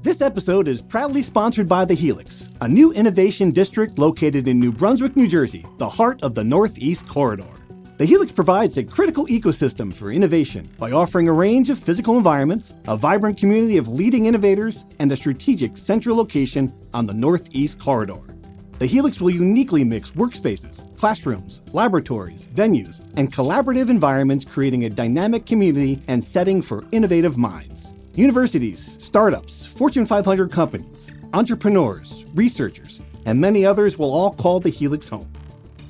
This episode is proudly sponsored by The Helix, a new innovation district located in New Brunswick, New Jersey, the heart of the Northeast Corridor. The Helix provides a critical ecosystem for innovation by offering a range of physical environments, a vibrant community of leading innovators, and a strategic central location on the Northeast Corridor. The Helix will uniquely mix workspaces, classrooms, laboratories, venues, and collaborative environments, creating a dynamic community and setting for innovative minds. Universities, startups, Fortune 500 companies, entrepreneurs, researchers, and many others will all call the Helix home.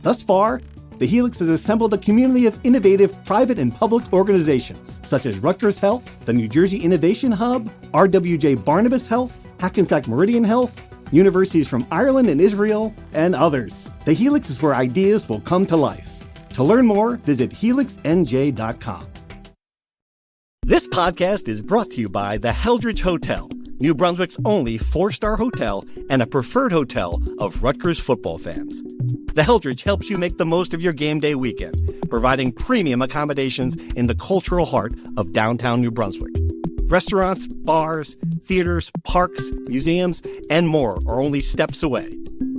Thus far, the Helix has assembled a community of innovative private and public organizations, such as Rutgers Health, the New Jersey Innovation Hub, RWJ Barnabas Health, Hackensack Meridian Health, universities from Ireland and Israel, and others. The Helix is where ideas will come to life. To learn more, visit helixnj.com. This podcast is brought to you by the Heldridge Hotel, New Brunswick's only 4-star hotel and a preferred hotel of Rutgers football fans. The Heldridge helps you make the most of your game day weekend, providing premium accommodations in the cultural heart of downtown New Brunswick. Restaurants, bars, theaters, parks, museums, and more are only steps away.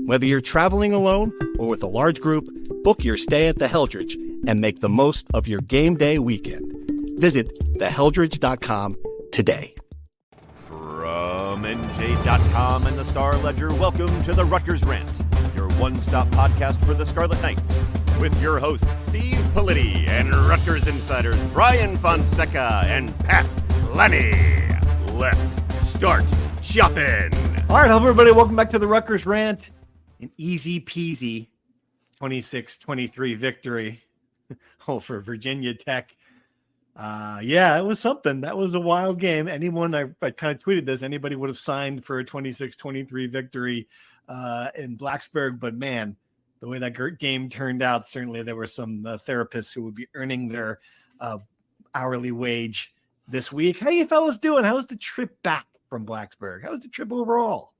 Whether you're traveling alone or with a large group, book your stay at the Heldridge and make the most of your game day weekend. Visit theheldridge.com today. From NJ.com and the Star Ledger, welcome to the Rutgers Rant, your one-stop podcast for the Scarlet Knights, with your hosts Steve Politti and Rutgers insiders Brian Fonseca and Pat Lenny. Let's start shopping. All right, hello everybody. Welcome back to the Rutgers Rant. An easy peasy 26-23 victory over Virginia Tech. Yeah, it was something. That was a wild game. Anyone, I kind of tweeted this, anybody would have signed for a 26-23 victory in Blacksburg. But man, the way that game turned out, certainly there were some therapists who would be earning their hourly wage this week. How you fellas doing? How was the trip back from Blacksburg? How was the trip overall?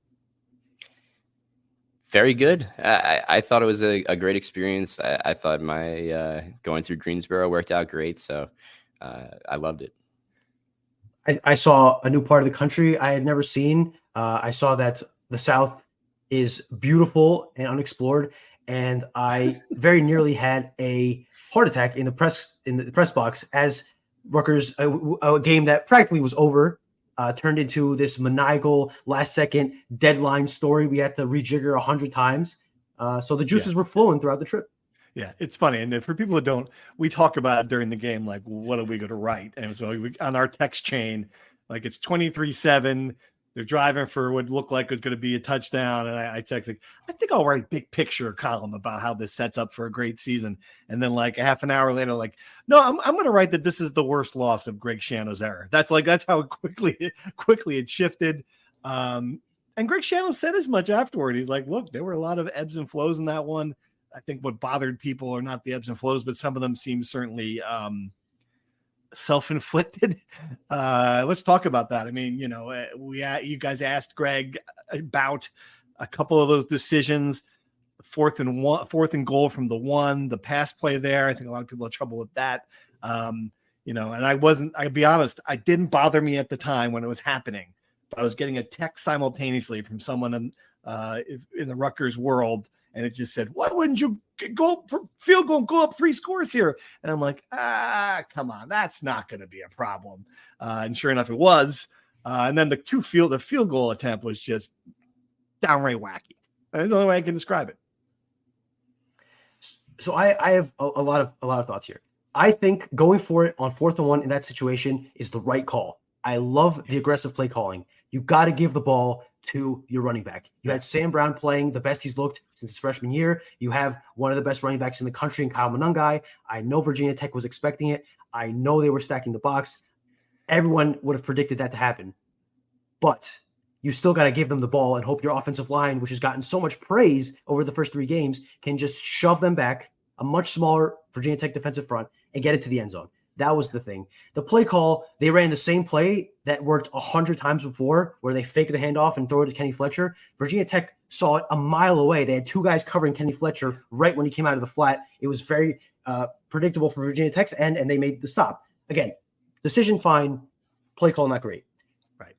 Very good. I thought it was a great experience. I thought my going through Greensboro worked out great. So I loved it. I saw a new part of the country I had never seen. I saw that the South is beautiful and unexplored, and I very nearly had a heart attack in the press box as Rutgers, a game that practically was over, turned into this maniacal last-second deadline story. We had to rejigger 100 times. So the juices were flowing throughout the trip. Yeah, it's funny. And for people that don't, we talk about it during the game, like, what are we going to write? And so on our text chain, like, it's 23-7. They're driving for what looked like it was going to be a touchdown. And I text, like, I think I'll write a big picture column about how this sets up for a great season. And then like a half an hour later, like, no, I'm going to write that this is the worst loss of Greg Schiano's era. That's how quickly it shifted. And Greg Schiano said as much afterward. He's like, look, there were a lot of ebbs and flows in that one. I think what bothered people are not the ebbs and flows, but some of them seem certainly self-inflicted. Let's talk about that. I mean, you guys asked Greg about a couple of those decisions, fourth and goal from the 1, the pass play there. I think a lot of people had trouble with that. And I'll be honest, it didn't bother me at the time when it was happening, but I was getting a text simultaneously from someone in the Rutgers world. And it just said, why wouldn't you go for field goal and go up 3 scores here? And I'm like, come on, that's not going to be a problem. And sure enough, it was. And then the field goal attempt was just downright wacky. That's the only way I can describe it. So I have a lot of thoughts here. I think going for it on 4th and 1 in that situation is the right call. I love the aggressive play calling. You got to give the ball to your running back. You had Sam Brown playing the best he's looked since his freshman year. You have one of the best running backs in the country in Kyle Monangai. I know Virginia Tech was expecting it. I know they were stacking the box. Everyone would have predicted that to happen. But you still got to give them the ball and hope your offensive line, which has gotten so much praise over the first 3 games, can just shove them back, a much smaller Virginia Tech defensive front, and get into the end zone. That was the thing. The play call, they ran the same play that worked 100 times before, where they fake the handoff and throw it to Kenny Fletcher. Virginia Tech saw it a mile away. They had 2 guys covering Kenny Fletcher right when he came out of the flat. It was very predictable for Virginia Tech's end, and they made the stop. Again, decision fine, play call not great. Right.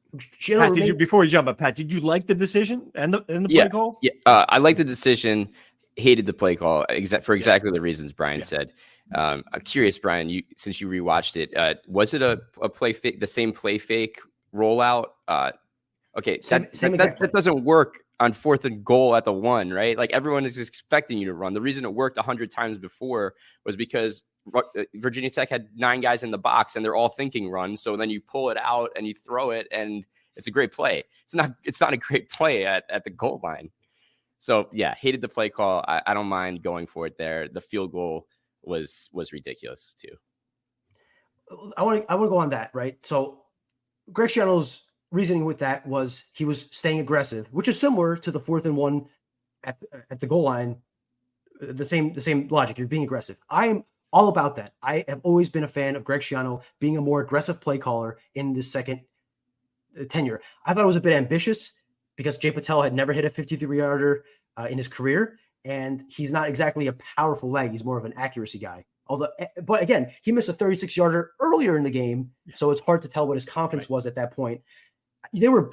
Pat, before we jump up, Pat, did you like the decision and the play call? Yeah, I like the decision. Hated the play call for exactly the reasons Brian said. I'm curious, Brian, since you rewatched it, was it a play fake, the same play fake rollout? Okay, that doesn't work on 4th and goal at the 1, right? Like everyone is expecting you to run. The reason it worked 100 times before was because Virginia Tech had 9 guys in the box and they're all thinking run. So then you pull it out and you throw it and it's a great play. It's not a great play at the goal line. So yeah, hated the play call. I don't mind going for it there. The field goal was ridiculous too. I want to go on that, right? So Greg Schiano's reasoning with that was he was staying aggressive, which is similar to the 4th and 1 at the goal line. The same logic. You're being aggressive. I am all about that. I have always been a fan of Greg Schiano being a more aggressive play caller in this second tenure. I thought it was a bit ambitious because Jay Patel had never hit a 53-yarder in his career, and he's not exactly a powerful leg. He's more of an accuracy guy. But again, he missed a 36-yarder earlier in the game, so it's hard to tell what his confidence was at that point. They were,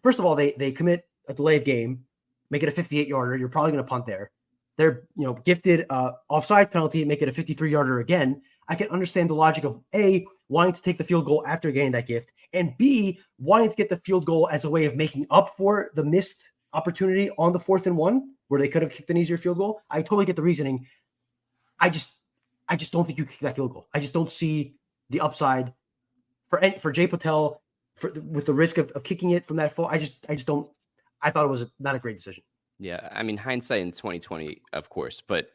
first of all, they commit a delay of game, make it a 58-yarder. You're probably going to punt there. They're, gifted offside penalty, make it a 53-yarder again. I can understand the logic of A, wanting to take the field goal after getting that gift, and B, wanting to get the field goal as a way of making up for the missed opportunity on the 4th and 1, where they could have kicked an easier field goal. I totally get the reasoning. I just don't think you kick that field goal. I just don't see the upside for Jay Patel with the risk of kicking it from that far. I just don't. I thought it was not a great decision. Yeah, I mean, hindsight in 2020, of course, but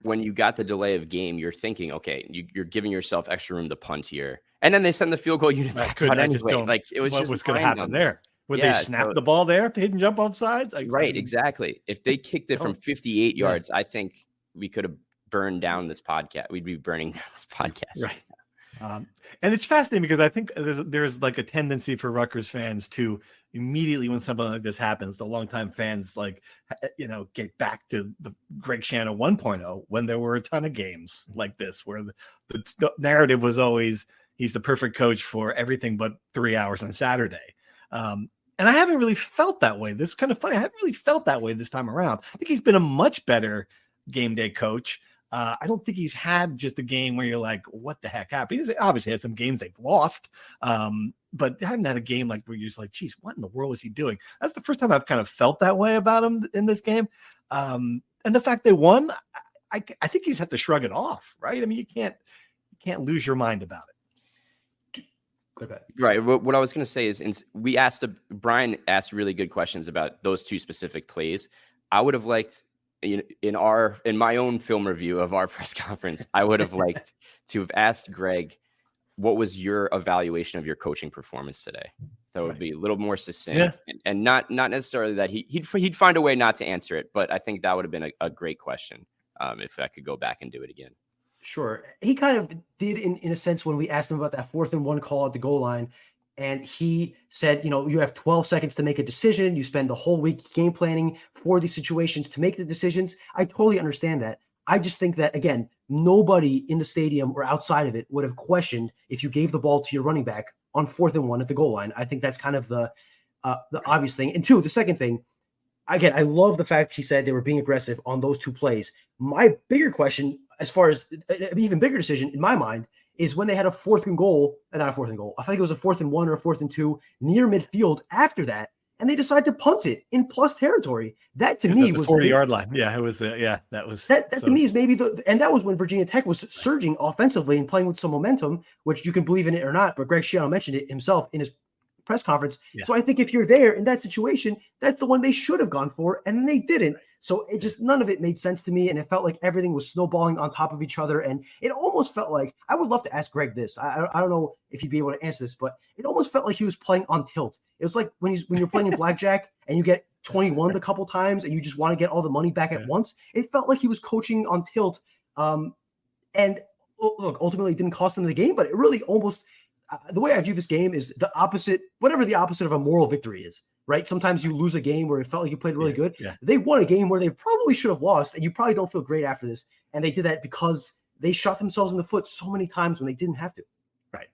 when you got the delay of game, you're thinking, okay, you're giving yourself extra room to punt here, and then they send the field goal unit back out anyway. Like it was what's going to happen there? Would they snap the ball there if they didn't jump off sides? Exactly. If they kicked it from 58 yards, I think we could have burned down this podcast. We'd be burning down this podcast. Right. And it's fascinating because I think there's like a tendency for Rutgers fans to immediately when something like this happens, the longtime fans get back to the Greg Schiano 1.0 when there were a ton of games like this where the narrative was always he's the perfect coach for everything but 3 hours on Saturday. And I haven't really felt that way. This is kind of funny. I haven't really felt that way this time around. I think he's been a much better game day coach. I don't think he's had just a game where you're like, what the heck happened? He's obviously had some games they've lost, but they haven't had a game like where you're just like, geez, what in the world is he doing? That's the first time I've kind of felt that way about him in this game. And the fact they won, I think he's had to shrug it off, right? I mean, you can't lose your mind about it. Right. What I was going to say is Brian asked really good questions about those two specific plays. I would have liked, in my own film review of our press conference, I would have liked to have asked Greg, what was your evaluation of your coaching performance today? That would be a little more succinct and not necessarily that he'd find a way not to answer it, but I think that would have been a great question if I could go back and do it again. Sure. He kind of did in a sense when we asked him about that 4th and 1 call at the goal line. And he said, you have 12 seconds to make a decision. You spend the whole week game planning for these situations to make the decisions. I totally understand that. I just think that, again, nobody in the stadium or outside of it would have questioned if you gave the ball to your running back on 4th and 1 at the goal line. I think that's kind of the obvious thing. And two, the second thing, again, I love the fact he said they were being aggressive on those two plays. My bigger question, as far as an even bigger decision in my mind, is when they had a 4th and goal, not a 4th and goal. I think it was a 4th and 1 or a 4th and 2 near midfield after that. And they decided to punt it in plus territory. That to me was 40-yard line. Yeah, it was. That was that to me is maybe and that was when Virginia Tech was surging offensively and playing with some momentum, which you can believe in it or not. But Greg Schiano mentioned it himself in his press conference. Yeah. So I think if you're there in that situation, that's the one they should have gone for, and they didn't. So it just, none of it made sense to me. And it felt like everything was snowballing on top of each other. And it almost felt like, I would love to ask Greg this. I don't know if he'd be able to answer this, but it almost felt like he was playing on tilt. It was like when you're playing in blackjack and you get 21 a couple times and you just want to get all the money back at once. It felt like he was coaching on tilt. And look, ultimately it didn't cost him the game, but it really almost, the way I view this game is the opposite, whatever the opposite of a moral victory is. Right? Sometimes you lose a game where it felt like you played really good. Yeah. They won a game where they probably should have lost, and you probably don't feel great after this. And they did that because they shot themselves in the foot so many times when they didn't have to. Right.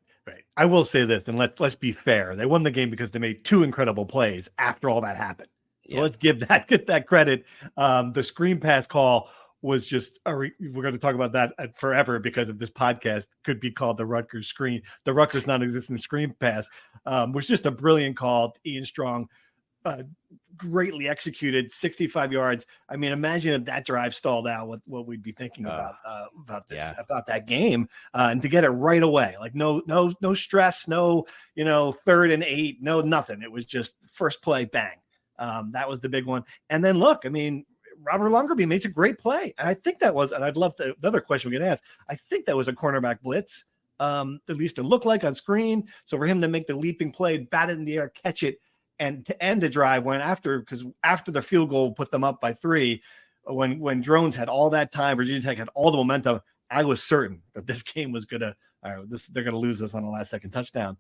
I will say this, and let's be fair. They won the game because they made 2 incredible plays after all that happened. So let's get that credit. The screen pass call was just we're going to talk about that forever because of this podcast could be called the Rutgers non-existent screen pass. Was just a brilliant call. Ian Strong, greatly executed, 65 yards. I mean, imagine if that drive stalled out, what we'd be thinking about that game, and to get it right away, like no stress, no 3rd and 8, no nothing. It was just first play, bang. That was the big one. And then look, I mean, Robert Longerby makes a great play, and I think that was, and I'd love to, another question we can ask. I think that was a cornerback blitz, at least it looked like on screen. So for him to make the leaping play, bat it in the air, catch it, and to end the drive because after the field goal put them up by 3, when Drones had all that time, Virginia Tech had all the momentum, I was certain that this game was they're gonna lose this on the last second touchdown.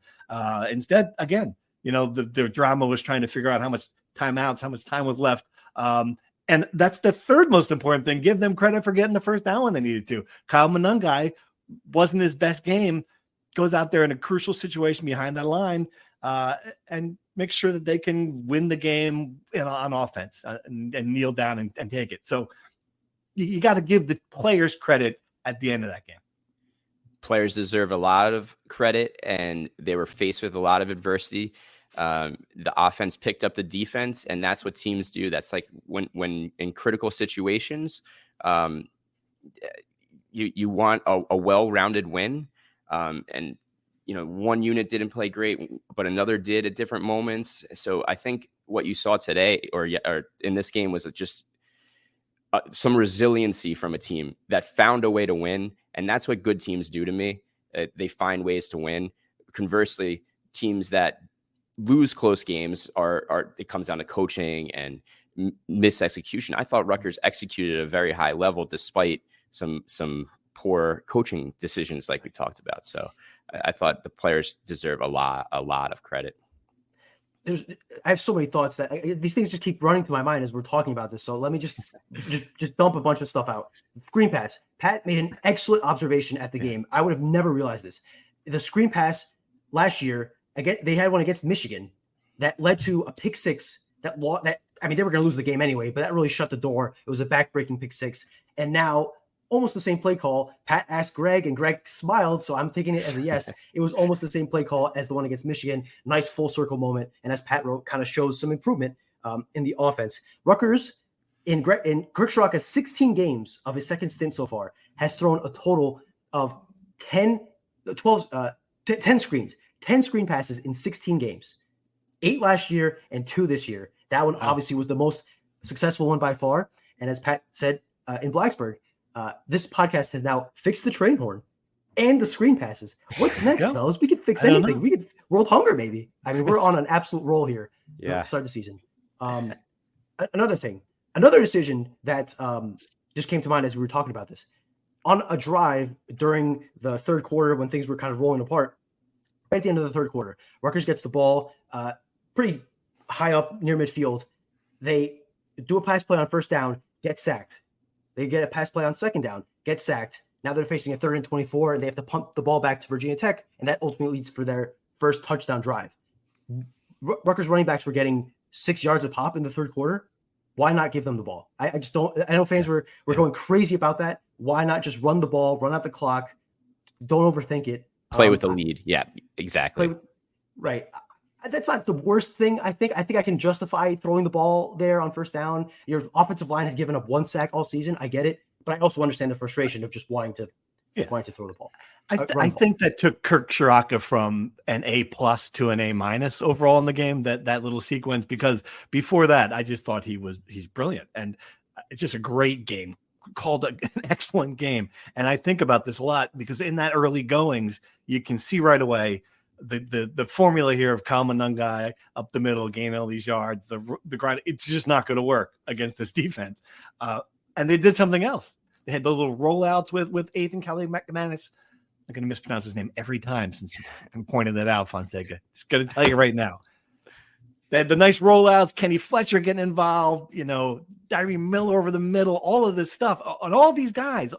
Instead, again, the drama was trying to figure out how much timeouts, how much time was left. And that's the third most important thing. Give them credit for getting the first down when they needed to. Kyle Monangai wasn't his best game, goes out there in a crucial situation behind that line, and make sure that they can win the game on offense and kneel down and take it. So you got to give the players credit at the end of that game. Players deserve a lot of credit, and they were faced with a lot of adversity. The offense picked up the defense, and that's what teams do. That's like when in critical situations, you want a well-rounded win. And one unit didn't play great, but another did at different moments. So I think what you saw today or in this game was just some resiliency from a team that found a way to win. And that's what good teams do to me. They find ways to win. Conversely, teams that lose close games it comes down to coaching and misexecution. I thought Rutgers executed at a very high level despite some poor coaching decisions like we talked about. So I thought the players deserve a lot of credit. I have so many thoughts that these things just keep running to my mind as we're talking about this. So let me just dump a bunch of stuff out. Screen pass. Pat made an excellent observation at the game. I would have never realized this. The screen pass last year, again, they had one against Michigan that led to a pick six they were going to lose the game anyway, but that really shut the door. It was a back-breaking pick six. And now almost the same play call. Pat asked Greg, and Greg smiled, so I'm taking it as a yes. It was almost the same play call as the one against Michigan. Nice full circle moment, and as Pat wrote, kind of shows some improvement in the offense. Rutgers, in Kirk Ciarrocca's 16 games of his second stint so far, has thrown a total of 10 screens, 10 screen passes in 16 games. 8 last year and 2 this year. That one obviously was the most successful one by far. And as Pat said in Blacksburg, this podcast has now fixed the train horn and the screen passes. What's next, fellas? We could fix anything. We could world hunger, maybe. I mean, we're on an absolute roll here. Yeah. To start the season. Another decision that just came to mind as we were talking about this. On a drive during the third quarter when things were kind of rolling apart, right at the end of the third quarter, Rutgers gets the ball pretty high up near midfield. They do a pass play on first down, get sacked. They get a pass play on second down, get sacked. Now they're facing a 3rd and 24, and they have to punt the ball back to Virginia Tech, and that ultimately leads for their first touchdown drive. Rutgers running backs were getting 6 yards a pop in the third quarter. Why not give them the ball? I just don't. I know fans were going crazy about that. Why not just run the ball, run out the clock, don't overthink it. Play with the lead. Yeah, exactly. Right. That's not the worst thing. I think I can justify throwing the ball there on first down. Your offensive line had given up 1 sack all season. I get it, but I also understand the frustration of just wanting to throw the ball. I think that took Kirk Ciarrocca from an A+ to an A- overall in the game. That little sequence, because before that, I just thought he's brilliant, and it's just a great game. Called an excellent game, and I think about this a lot because in that early goings, you can see right away the formula here of Kyle Monangai up the middle, gaining all these yards, the grind. It's just not going to work against this defense. And they did something else. They had those little rollouts with Ethan Kelly McManus. I'm going to mispronounce his name every time since you pointed that out, Fonseca. Just going to tell you right now. They had the nice rollouts, Kenny Fletcher getting involved, Dyree Miller over the middle, all of this stuff. And all these guys,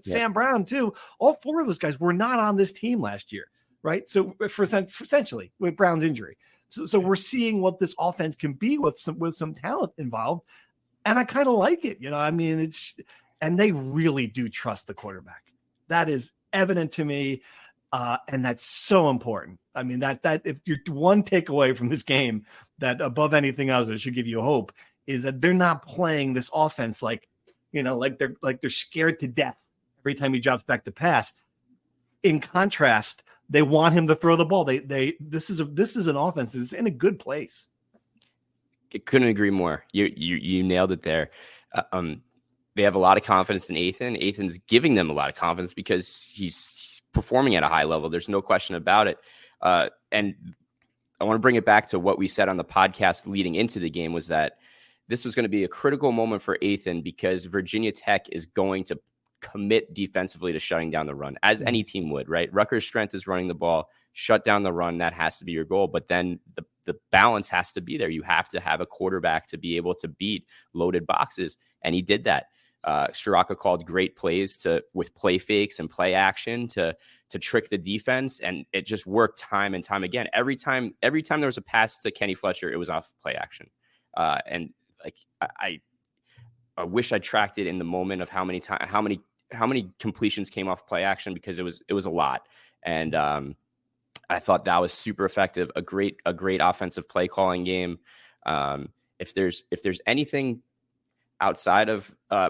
Sam Brown too, all 4 of those guys were not on this team last year. right? So for essentially with Brown's injury. So we're seeing what this offense can be with some talent involved. And I kind of like it. I mean, and they really do trust the quarterback. That is evident to me. And that's so important. I mean, that if you're one takeaway from this game that above anything else that should give you hope is that they're not playing this offense like they're scared to death every time he drops back to pass. In contrast, they want him to throw the ball. This is an offense that's in a good place. I couldn't agree more. You nailed it there. They have a lot of confidence in Ethan. Ethan's giving them a lot of confidence because he's performing at a high level. There's no question about it. And I want to bring it back to what we said on the podcast leading into the game was that this was going to be a critical moment for Ethan because Virginia Tech is going to commit defensively to shutting down the run, as any team would, right? Rutgers' strength is running the ball, shut down the run. That has to be your goal. But then the balance has to be there. You have to have a quarterback to be able to beat loaded boxes. And he did that. Shiraka called great plays with play fakes and play action to trick the defense. And it just worked time and time again. Every time there was a pass to Kenny Fletcher, it was off play action. And like, I wish I tracked it in the moment of how many completions came off play action because it was a lot. And I thought that was super effective. A great offensive play calling game. If there's anything outside of a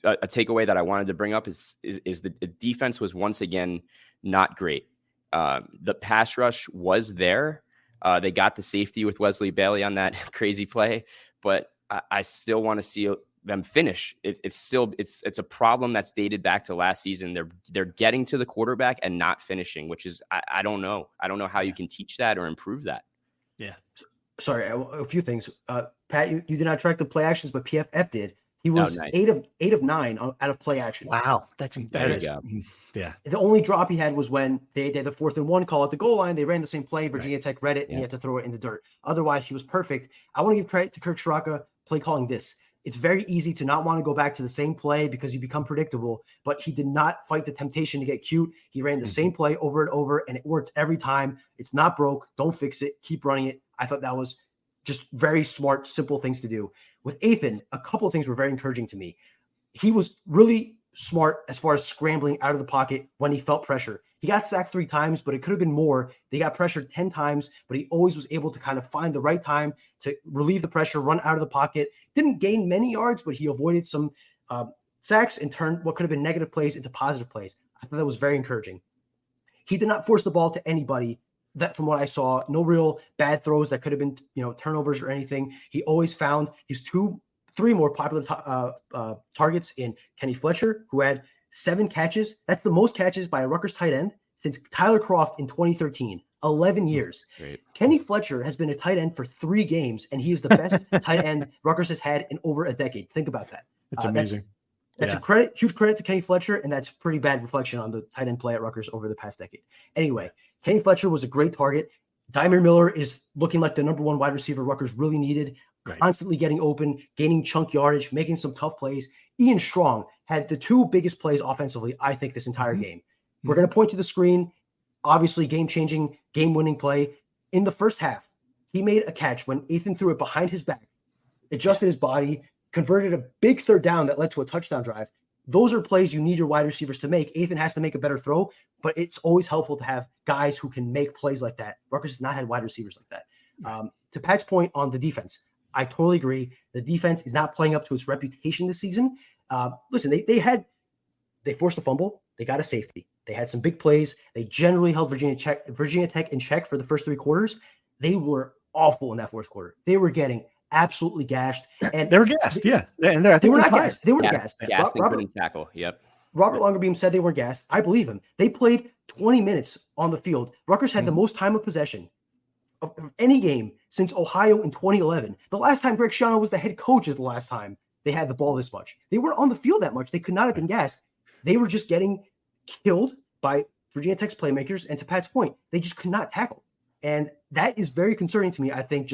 takeaway that I wanted to bring up is the defense was once again not great. The pass rush was there. They got the safety with Wesley Bailey on that crazy play, but I still want to see them finish. It's a problem that's dated back to last season. They're getting to the quarterback and not finishing, which is I don't know. I don't know how you can teach that or improve that. Yeah. Sorry, a few things. Pat, you did not track the play actions, but PFF did. He was nice. 8 of 9 out of play action. Wow, that is yeah. The only drop he had was when they did the 4th and 1 call at the goal line. They ran the same play. Virginia Tech read it, and he had to throw it in the dirt. Otherwise, he was perfect. I want to give credit to Kirk Shiraka play calling this. It's very easy to not want to go back to the same play because you become predictable, but he did not fight the temptation to get cute. He ran the same play over and over, and it worked every time. It's not broke. Don't fix it. Keep running it. I thought that was just very smart, simple things to do. With Ethan, a couple of things were very encouraging to me. He was really smart as far as scrambling out of the pocket when he felt pressure. He got sacked 3 times, but it could have been more. They got pressured 10 times, but he always was able to kind of find the right time to relieve the pressure, run out of the pocket. Didn't gain many yards, but he avoided some sacks and turned what could have been negative plays into positive plays. I thought that was very encouraging. He did not force the ball to anybody. That from what I saw, no real bad throws that could have been, turnovers or anything. He always found his 2-3 more popular targets in Kenny Fletcher, who had 7 catches. That's the most catches by a Rutgers tight end since Tyler Croft in 2013, 11 years. Great. Kenny Fletcher has been a tight end for 3 games, and he is the best tight end Rutgers has had in over a decade. Think about that. It's amazing. That's huge credit to Kenny Fletcher, and that's pretty bad reflection on the tight end play at Rutgers over the past decade. Anyway, Kenny Fletcher was a great target. Dymir Miller is looking like the number 1 wide receiver Rutgers really needed, constantly getting open, gaining chunk yardage, making some tough plays. Ian Strong had the 2 biggest plays offensively, I think, this entire game. We're going to point to the screen. Obviously, game-changing, game-winning play. In the first half, he made a catch when Ethan threw it behind his back, adjusted his body, converted a big 3rd down that led to a touchdown drive. Those are plays you need your wide receivers to make. Ethan has to make a better throw, but it's always helpful to have guys who can make plays like that. Rutgers has not had wide receivers like that. To Pat's point on the defense, I totally agree. The defense is not playing up to its reputation this season. Listen, they forced a fumble. They got a safety. They had some big plays. They generally held Virginia Tech in check for the first 3 quarters. They were awful in that 4th quarter. They were getting absolutely gashed, and they were gassed. Yeah, and they were not gassed. They were gassed. Couldn't tackle. Yep. Robert Longerbeam said they weren't gassed. I believe him. They played 20 minutes on the field. Rutgers had the most time of possession of any game since Ohio in 2011. The last time Greg Schiano was the head coach is the last time they had the ball this much. They weren't on the field that much. They could not have been gassed. They were just getting killed by Virginia Tech's playmakers. And to Pat's point, they just could not tackle. And that is very concerning to me. I think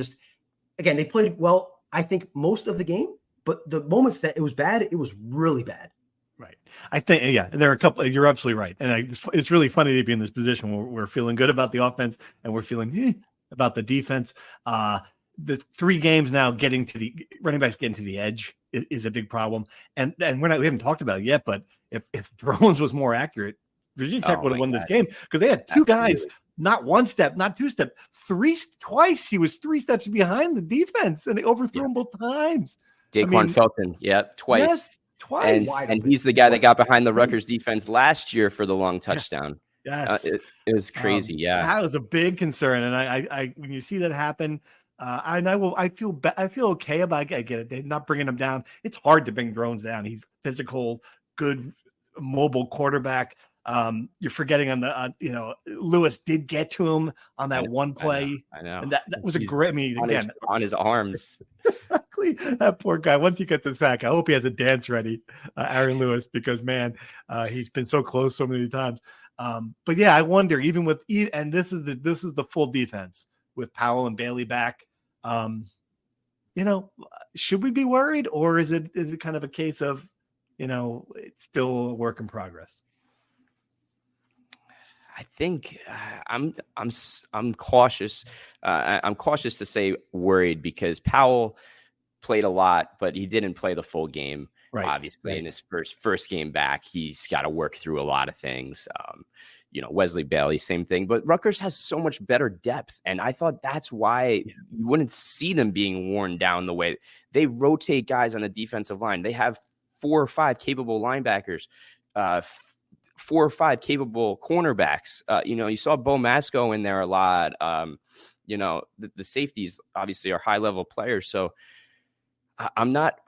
again, they played well, I think, most of the game, but the moments that it was bad, it was really bad. Right. I think, yeah, there are a couple, you're absolutely right. And it's really funny to be in this position where we're feeling good about the offense and we're feeling about the defense. The 3 games now getting to the running backs getting to the edge is a big problem. And we haven't talked about it yet, but if Drones was more accurate, Virginia Tech would have won this game because they had 2 guys, not 1 step, not 2 step, twice. He was 3 steps behind the defense and they overthrew him both times. Daquan Felton, twice. Yes. Twice. And he's the guy that got behind the Rutgers defense last year for the long touchdown. Yes. It was crazy. That was a big concern. And I when you see that happen, I feel okay about it. I get it. They're not bringing him down. It's hard to bring Drones down. He's physical, good, mobile quarterback. You're forgetting Lewis did get to him on that one play. I know. And that was a great, on his arms. That poor guy. Once he gets the sack, I hope he has a dance ready, Aaron Lewis, because man, he's been so close so many times. But yeah, I wonder even with and this is the full defense with Powell and Bailey back. Should we be worried, or is it kind of a case of it's still a work in progress? I think I'm cautious. I'm cautious to say worried because Powell played a lot, but he didn't play the full game. Right. Obviously, in his first game back, he's got to work through a lot of things. Wesley Bailey, same thing. But Rutgers has so much better depth, and I thought that's why you wouldn't see them being worn down the way they rotate guys on the defensive line. They have 4 or 5 capable linebackers, 4 or 5 capable cornerbacks. You saw Bo Masco in there a lot. The safeties obviously are high level players, so I'm not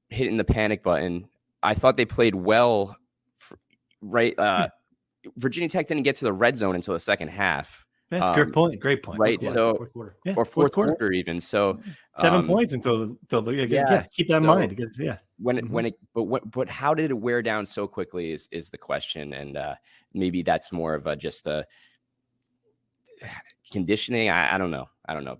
hitting the panic button. I thought they played well. Virginia Tech didn't get to the red zone until the second half. That's a good point. Great point. Right. So, fourth quarter even. So 7 points until keep that in mind. But how did it wear down so quickly is the question. And maybe that's more of just a conditioning. I don't know.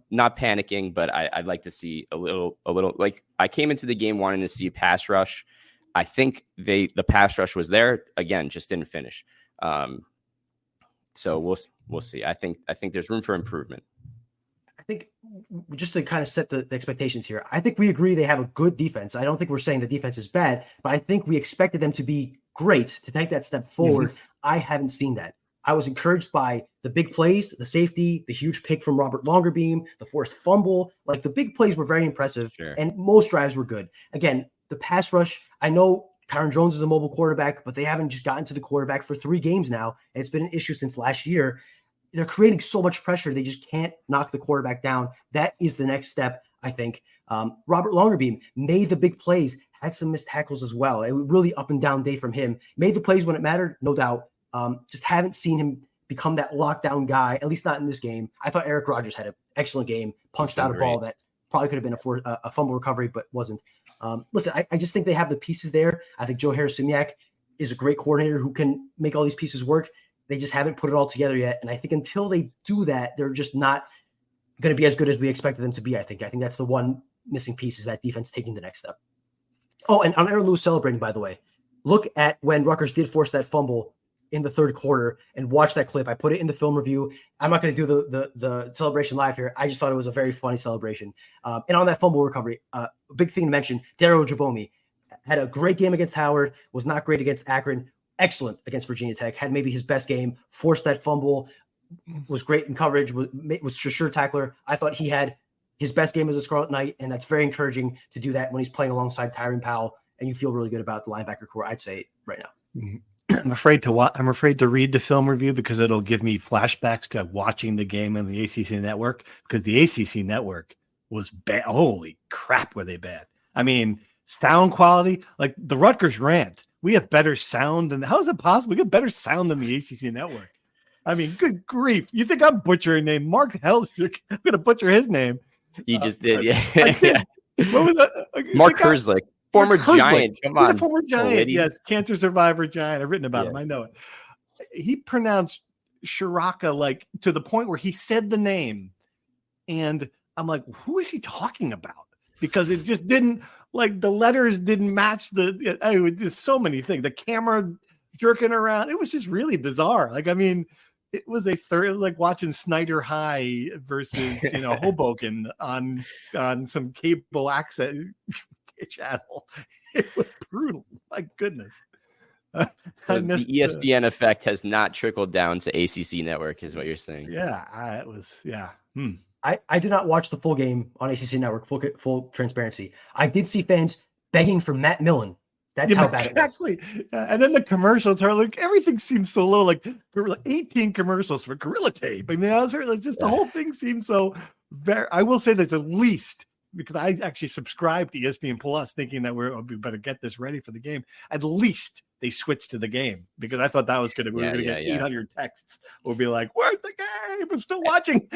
Not panicking, but I'd like to see a little, like I came into the game wanting to see pass rush. I think the pass rush was there again, just didn't finish. So we'll see. I think there's room for improvement. I think just to kind of set the expectations here, I think we agree they have a good defense. I don't think we're saying the defense is bad, but I think we expected them to be great, to take that step forward. Mm-hmm. I haven't seen that. I was encouraged by the big plays, the safety, the huge pick from Robert Longerbeam, the forced fumble. Like the big plays were very impressive, and most drives were good. Again, the pass rush, I know Kyron Jones is a mobile quarterback, but they haven't just gotten to the quarterback for 3 games now. And it's been an issue since last year. They're creating so much pressure. They just can't knock the quarterback down. That is the next step, I think. Robert Longerbeam made the big plays, had some missed tackles as well. It was really up and down day from him. Made the plays when it mattered, no doubt. Just haven't seen him become that lockdown guy, at least not in this game. I thought Eric Rogers had an excellent game, punched out a ball that probably could have been a fumble recovery, but wasn't. Listen, I just think they have the pieces there. I think Joe Harris-Sumiak is a great coordinator who can make all these pieces work. They just haven't put it all together yet. And I think until they do that, they're just not going to be as good as we expected them to be, I think. I think that's the one missing piece is that defense taking the next step. Oh, and on Aaron Lewis celebrating, by the way, look at when Rutgers did force that fumble in the third quarter and watch that clip. I put it in the film review. I'm not going to do the celebration live here. I just thought it was a very funny celebration. And on that fumble recovery, a big thing to mention, Daryl Jabomi had a great game against Howard, was not great against Akron, excellent against Virginia Tech, had maybe his best game, forced that fumble, was great in coverage, was a sure tackler. I thought he had his best game as a Scarlet Knight, and that's very encouraging to do that when he's playing alongside Tyrone Powell, and you feel really good about the linebacker core, I'd say, right now. Mm-hmm. I'm afraid to read the film review because it'll give me flashbacks to watching the game on the ACC network, because the ACC network was bad. Holy crap, were they bad? I mean, sound quality, like the Rutgers Rant. We have better sound than, how is it possible? We get better sound than the ACC network. I mean, good grief. You think I'm butchering name? Mark Helstrick. I'm going to butcher his name. You just did, yeah. What was that? Mark Herzlich. Former Giant. Come on. He's a former Giant. Yes. Cancer survivor Giant. I've written about him. I know it. He pronounced Shiraka like to the point where he said the name. And I'm like, who is he talking about? because it just didn't, like, the letters didn't match it was just so many things. The camera jerking around. It was just really bizarre. Like, I mean, it was it was like watching Snyder High versus, Hoboken on some cable access channel. It was brutal. My goodness. So the ESPN effect has not trickled down to ACC Network, is what you're saying. Yeah, it was. Yeah. I did not watch the full game on ACC Network. Full transparency. I did see fans begging for Matt Millen. That's how bad it was. Exactly. And then the commercials are like, everything seems so low, like 18 commercials for Gorilla Tape. I mean, the whole thing seems so very. I will say there's at least, because I actually subscribed to ESPN Plus thinking that we better get this ready for the game. At least they switched to the game, because I thought that was going to, we were going to get 800 texts. We'll be like, where's the game? I'm still watching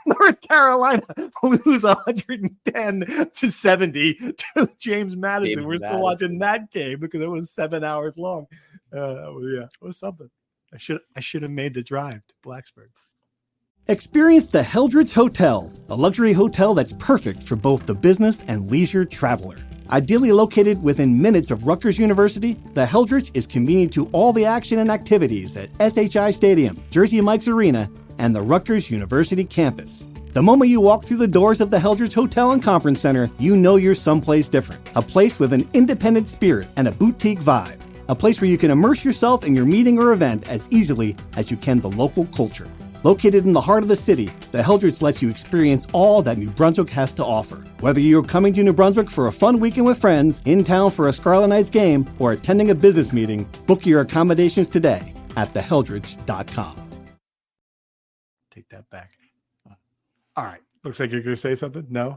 North Carolina lose 110-70 to James Madison. We're still watching that game because it was 7 hours long. It was something. I should have made the drive to Blacksburg. Experience the Heldrich Hotel, a luxury hotel that's perfect for both the business and leisure traveler. Ideally located within minutes of Rutgers University, the Heldrich is convenient to all the action and activities at SHI Stadium, Jersey Mike's Arena, and the Rutgers University campus. The moment you walk through the doors of the Heldrich Hotel and Conference Center, you know you're someplace different. A place with an independent spirit and a boutique vibe. A place where you can immerse yourself in your meeting or event as easily as you can the local culture. Located in the heart of the city, the Heldrich lets you experience all that New Brunswick has to offer. Whether you're coming to New Brunswick for a fun weekend with friends, in town for a Scarlet Knights game, or attending a business meeting, book your accommodations today at theheldrich.com. Take that back. All right. Looks like you're going to say something. No?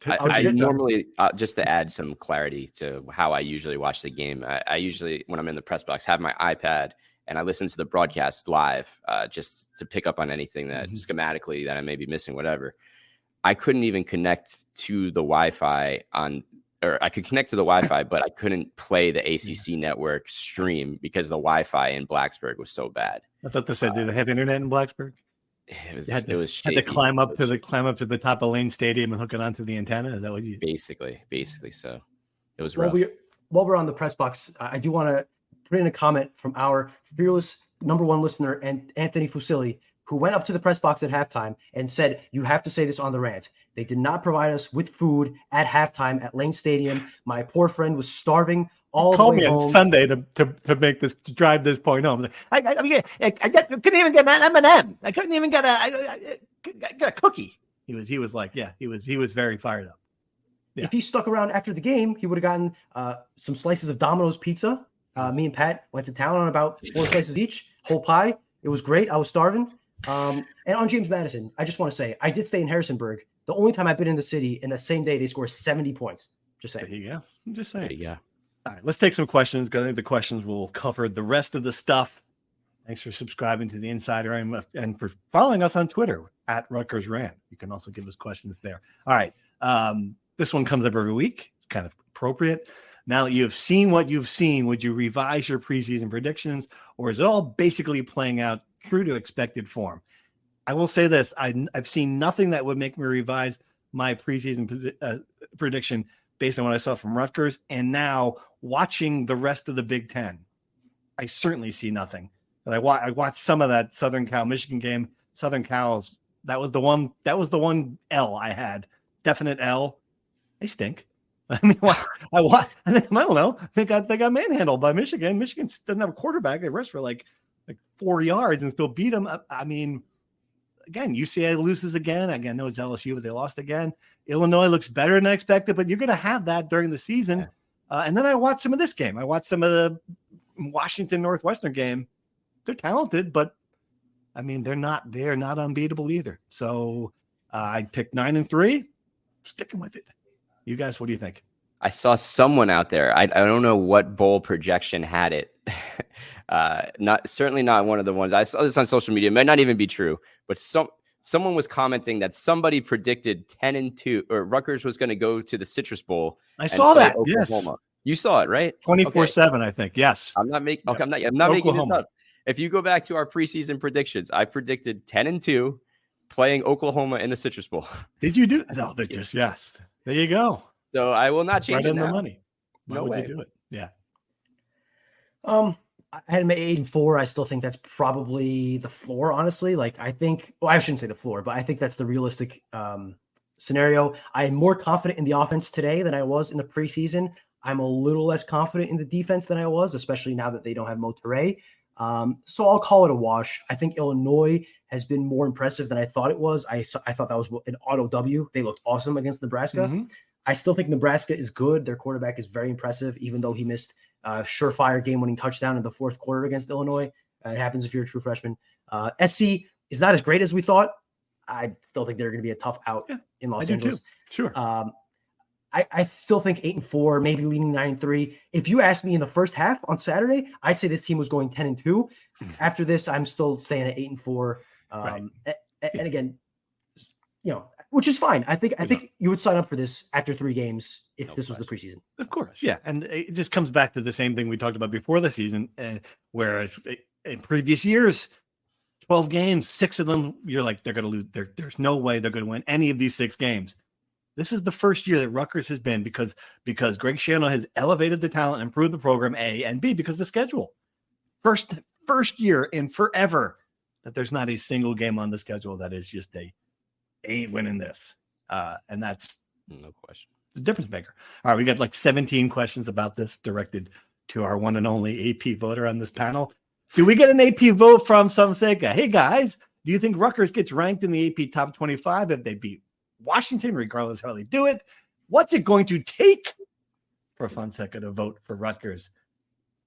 I normally, just to add some clarity to how I usually watch the game, I usually, when I'm in the press box, have my iPad and I listen to the broadcast live, just to pick up on anything that schematically that I may be missing, whatever. I couldn't even connect to the Wi-Fi or I could connect to the Wi-Fi, but I couldn't play the ACC network stream because the Wi-Fi in Blacksburg was so bad. I thought they said, did they have internet in Blacksburg? It was had to climb up to the top of Lane Stadium and hook it onto the antenna. Is that what you? Basically. So it was rough. While we're on the press box, I do want to put in a comment from our fearless #1 listener, and Anthony Fusilli, who went up to the press box at halftime and said, "You have to say this on the rant. They did not provide us with food at halftime at Lane Stadium. My poor friend was starving all the way home." Called me on Sunday to drive this point home. I couldn't even get an M&M. I couldn't even get a cookie. He was very fired up. Yeah. If he stuck around after the game, he would have gotten some slices of Domino's pizza. Me and Pat went to town on about 4 slices each, whole pie. It was great. I was starving. And on James Madison, I just want to say, I did stay in Harrisonburg. The only time I've been in the city, and the same day they scored 70 points. Just saying. There you go. I'm just saying. There you go. All right, let's take some questions. I think the questions will cover the rest of the stuff. Thanks for subscribing to the Insider and for following us on Twitter at Rutgers Rant. You can also give us questions there. All right. This one comes up every week. It's kind of appropriate. Now that you've seen what you've seen, would you revise your preseason predictions, or is it all basically playing out true to expected form? I will say this. I've seen nothing that would make me revise my preseason prediction based on what I saw from Rutgers. And now watching the rest of the Big Ten, I certainly see nothing. I watched some of that Southern Cal Michigan game. Southern Cal's, that was the one L I had. Definite L. They stink. I mean, I don't know. They got manhandled by Michigan. Michigan doesn't have a quarterback. They rushed for like 4 yards and still beat them. I mean, again, UCLA loses again. Again, no, it's LSU, but they lost again. Illinois looks better than I expected, but you're going to have that during the season. Yeah. And then I watched some of this game. I watched some of the Washington Northwestern game. They're talented, but I mean, they're not unbeatable either. So I picked 9-3, sticking with it. You guys, what do you think? I saw someone out there. I don't know what bowl projection had it. Certainly not one of the ones. I saw this on social media. It might not even be true, but someone was commenting that somebody predicted 10-2, or Rutgers was going to go to the Citrus Bowl. I saw that. Oklahoma. Yes, you saw it, right? 24/7, I think. Yes. I'm not making. Okay, I'm not making this up. If you go back to our preseason predictions, I predicted 10-2, playing Oklahoma in the Citrus Bowl. Did you do? No, they just yes. There you go. So I will not change Right it on now. the money. Why No would way. you do it? Yeah. I had him at 8-4. I still think that's probably the floor, honestly. Like, I think, well, I shouldn't say the floor, but I think that's the realistic scenario. I am more confident in the offense today than I was in the preseason. I'm a little less confident in the defense than I was, especially now that they don't have Mo Toure. So I'll call it a wash. I think Illinois has been more impressive than I thought it was. I thought that was an auto W. They looked awesome against Nebraska. Mm-hmm. I still think Nebraska is good. Their quarterback is very impressive, even though he missed surefire game-winning touchdown in the fourth quarter against Illinois. It happens if you're a true freshman. SC is not as great as we thought. I still think they're going to be a tough out in Los Angeles. Too. Sure. I still think 8-4, maybe leading 9-3. If you asked me in the first half on Saturday, I'd say this team was going 10-2. After this, I'm still staying at 8-4. Right. And again, which is fine. I think you would sign up for this after 3 games if this was the preseason. Of course, yeah, and it just comes back to the same thing we talked about before the season. Whereas in previous years, 12 games, 6 of them, you're like, they're going to lose. There's no way they're going to win any of these 6 games. This is the first year that Rutgers has been because Greg Schiano has elevated the talent, improved the program, A, and B, because the schedule. First year in forever that there's not a single game on the schedule that is just ain't winning this. And that's no question the difference maker. All right, we got like 17 questions about this directed to our one and only AP voter on this panel. Do we get an AP vote from Fonseca? Hey guys, do you think Rutgers gets ranked in the AP top 25 if they beat Washington, regardless of how they do it? What's it going to take for Fonseca to vote for Rutgers?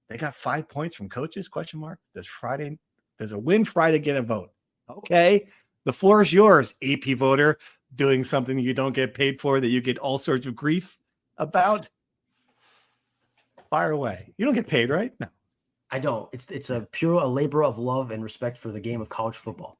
They got 5 points from coaches, question mark. There's a win Friday, get a vote. Okay. The floor is yours, AP voter, doing something you don't get paid for that you get all sorts of grief about. Fire away. You don't get paid, right? No. I don't. It's a labor of love and respect for the game of college football.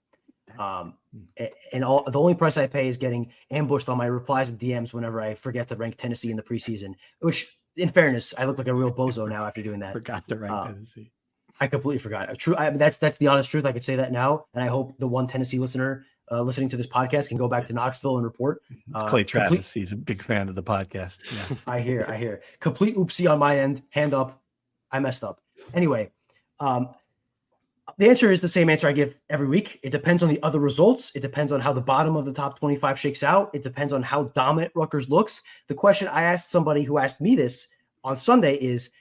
The only price I pay is getting ambushed on my replies and DMs whenever I forget to rank Tennessee in the preseason, which, in fairness, I look like a real bozo now after doing that. Forgot to rank Tennessee. I completely forgot. That's the honest truth. I could say that now, and I hope the one Tennessee listener listening to this podcast can go back to Knoxville and report. It's Clay Travis. He's a big fan of the podcast. Yeah. I hear. Complete oopsie on my end. Hand up. I messed up. Anyway, the answer is the same answer I give every week. It depends on the other results. It depends on how the bottom of the top 25 shakes out. It depends on how dominant Rutgers looks. The question I asked somebody who asked me this on Sunday is,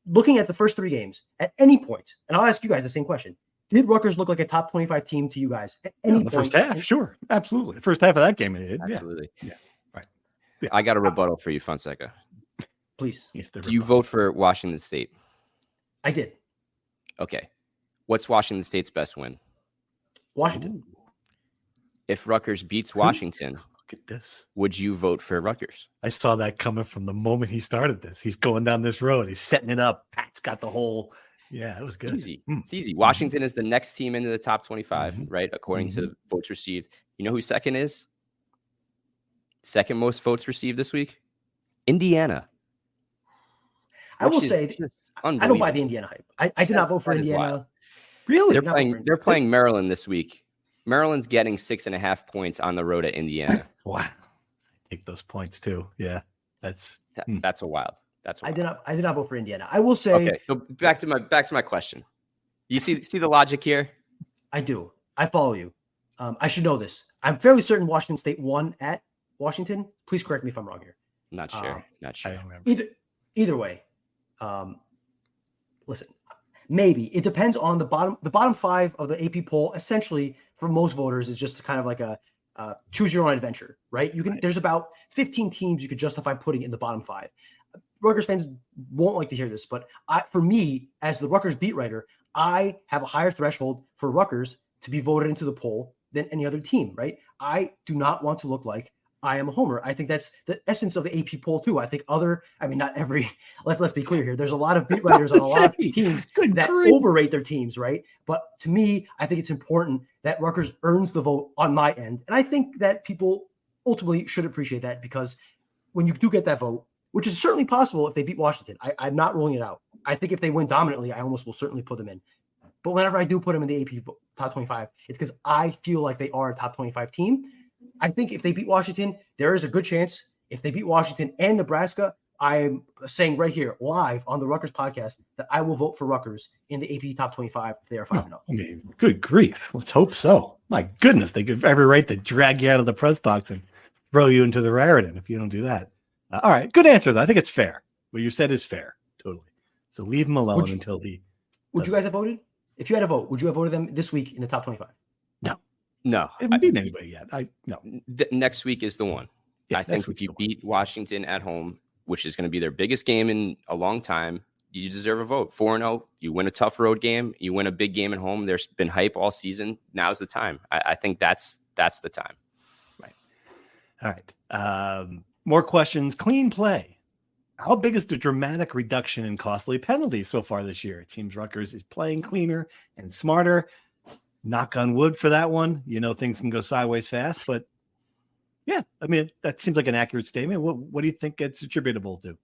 looking at the first 3 games, at any point, and I'll ask you guys the same question: did Rutgers look like a top 25 team to you guys at any point? The first half, sure, absolutely. The first half of that game, it did. Absolutely. Yeah. Right. Yeah. I got a rebuttal for you, Fonseca. Please. Do you vote for Washington State? I did. Okay. What's Washington State's best win? Washington. Ooh. If Rutgers beats Washington, look at this. Would you vote for Rutgers? I saw that coming from the moment he started this. He's going down this road. He's setting it up. Pat's got the whole. Yeah, it was good. Easy. It's easy. Washington is the next team into the top 25, right? According to votes received. You know who second is? Second most votes received this week? Indiana. I will say, I don't buy the Indiana hype. I did not vote for Indiana. Wild. Really? They're playing Maryland this week. Maryland's getting 6.5 points on the road at Indiana. Wow. Take those points too. Yeah. That's a wild. I did not vote for Indiana. I will say. Okay. So back to my question. You see the logic here? I do. I follow you. I should know this. I'm fairly certain Washington State won at Washington. Please correct me if I'm wrong here. Not sure. I don't remember. Either way. Listen, maybe it depends on the bottom 5 of the AP poll. Essentially, for most voters, is just kind of like a choose your own adventure, right? There's about 15 teams you could justify putting in the bottom 5. Rutgers fans won't like to hear this, but for me, as the Rutgers beat writer, I have a higher threshold for Rutgers to be voted into the poll than any other team, right? I do not want to look like I am a homer. I think that's the essence of the AP poll too. I think not every, let's be clear here. There's a lot of beat writers on a lot of teams that overrate their teams, right? But to me, I think it's important that Rutgers earns the vote on my end. And I think that people ultimately should appreciate that, because when you do get that vote, which is certainly possible if they beat Washington, I'm not ruling it out. I think if they win dominantly, I almost will certainly put them in. But whenever I do put them in the AP top 25, it's because I feel like they are a top 25 team. I think if they beat Washington, there is a good chance If they beat Washington and Nebraska, I'm saying right here, live on the Rutgers podcast, that I will vote for Rutgers in the AP Top 25 if they are 5-0. I mean, good grief. Let's hope so. My goodness, they could have every right to drag you out of the press box and throw you into the Raritan if you don't do that. All right, good answer, though. I think it's fair. What you said is fair, totally. So leave him alone until he. Would you guys have voted? If you had a vote, would you have voted them this week in the top 25? No. I haven't beaten anybody yet. No. Next week is the one. Yeah, I think if you beat Washington at home, which is going to be their biggest game in a long time, you deserve a vote. 4-0, you win a tough road game, you win a big game at home. There's been hype all season. Now's the time. I think that's the time. Right. All right. More questions. Clean play. How big is the dramatic reduction in costly penalties so far this year? It seems Rutgers is playing cleaner and smarter. Knock on wood for that one. Things can go sideways fast, but yeah, I mean, that seems like an accurate statement. What do you think it's attributable to?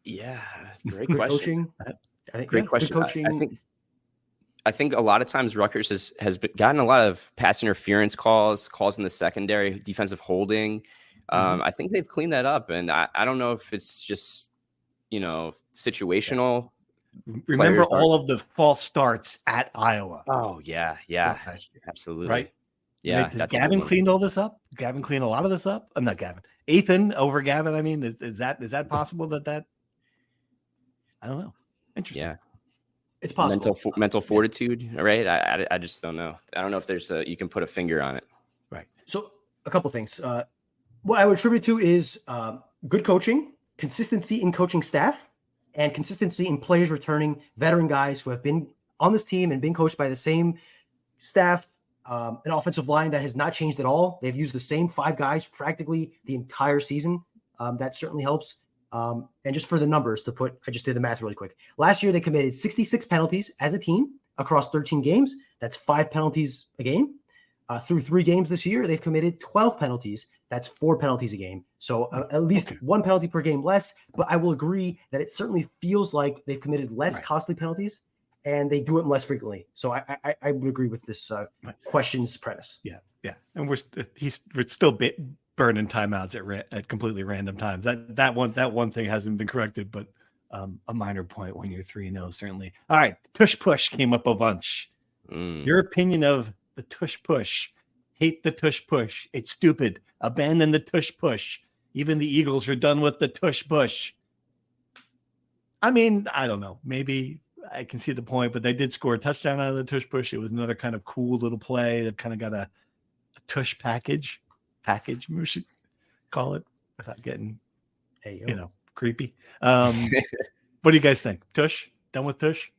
Yeah, great question. Great question. Coaching. I think a lot of times Rutgers has gotten a lot of pass interference calls in the secondary, defensive holding. I think they've cleaned that up, and I don't know if it's just situational. Remember all of the false starts at Iowa. Oh yeah, absolutely. Right. Yeah. Has Gavin cleaned all this up? Gavin cleaned a lot of this up? I'm not Gavin. Ethan over Gavin. I mean, is that possible that I don't know. Interesting. Yeah. It's possible. Mental fortitude, right? I just don't know. I don't know if there's you can put a finger on it. Right. So a couple things. What I would attribute to is good coaching, consistency in coaching staff, and consistency in players returning, veteran guys who have been on this team and been coached by the same staff, an offensive line that has not changed at all. They've used the same 5 guys practically the entire season. That certainly helps. And just for the numbers I just did the math really quick. Last year, they committed 66 penalties as a team across 13 games. That's 5 penalties a game. Through 3 games this year, they've committed 12 penalties. That's 4 penalties a game. So at least 1 penalty per game less. But I will agree that it certainly feels like they've committed less costly penalties and they do it less frequently. So I would agree with this question's premise. Yeah. And we're still burning timeouts at completely random times. That one thing hasn't been corrected, but a minor point when you're 3-0, certainly. All right. Tush push came up a bunch. Your opinion of the tush push. Hate the tush push. It's stupid. Abandon the tush push. Even the Eagles are done with the tush push. I mean, I don't know. Maybe I can see the point, but they did score a touchdown out of the tush push. It was another kind of cool little play that kind of got a tush package, we should call it, without getting, creepy. What do you guys think? Tush? Done with tush?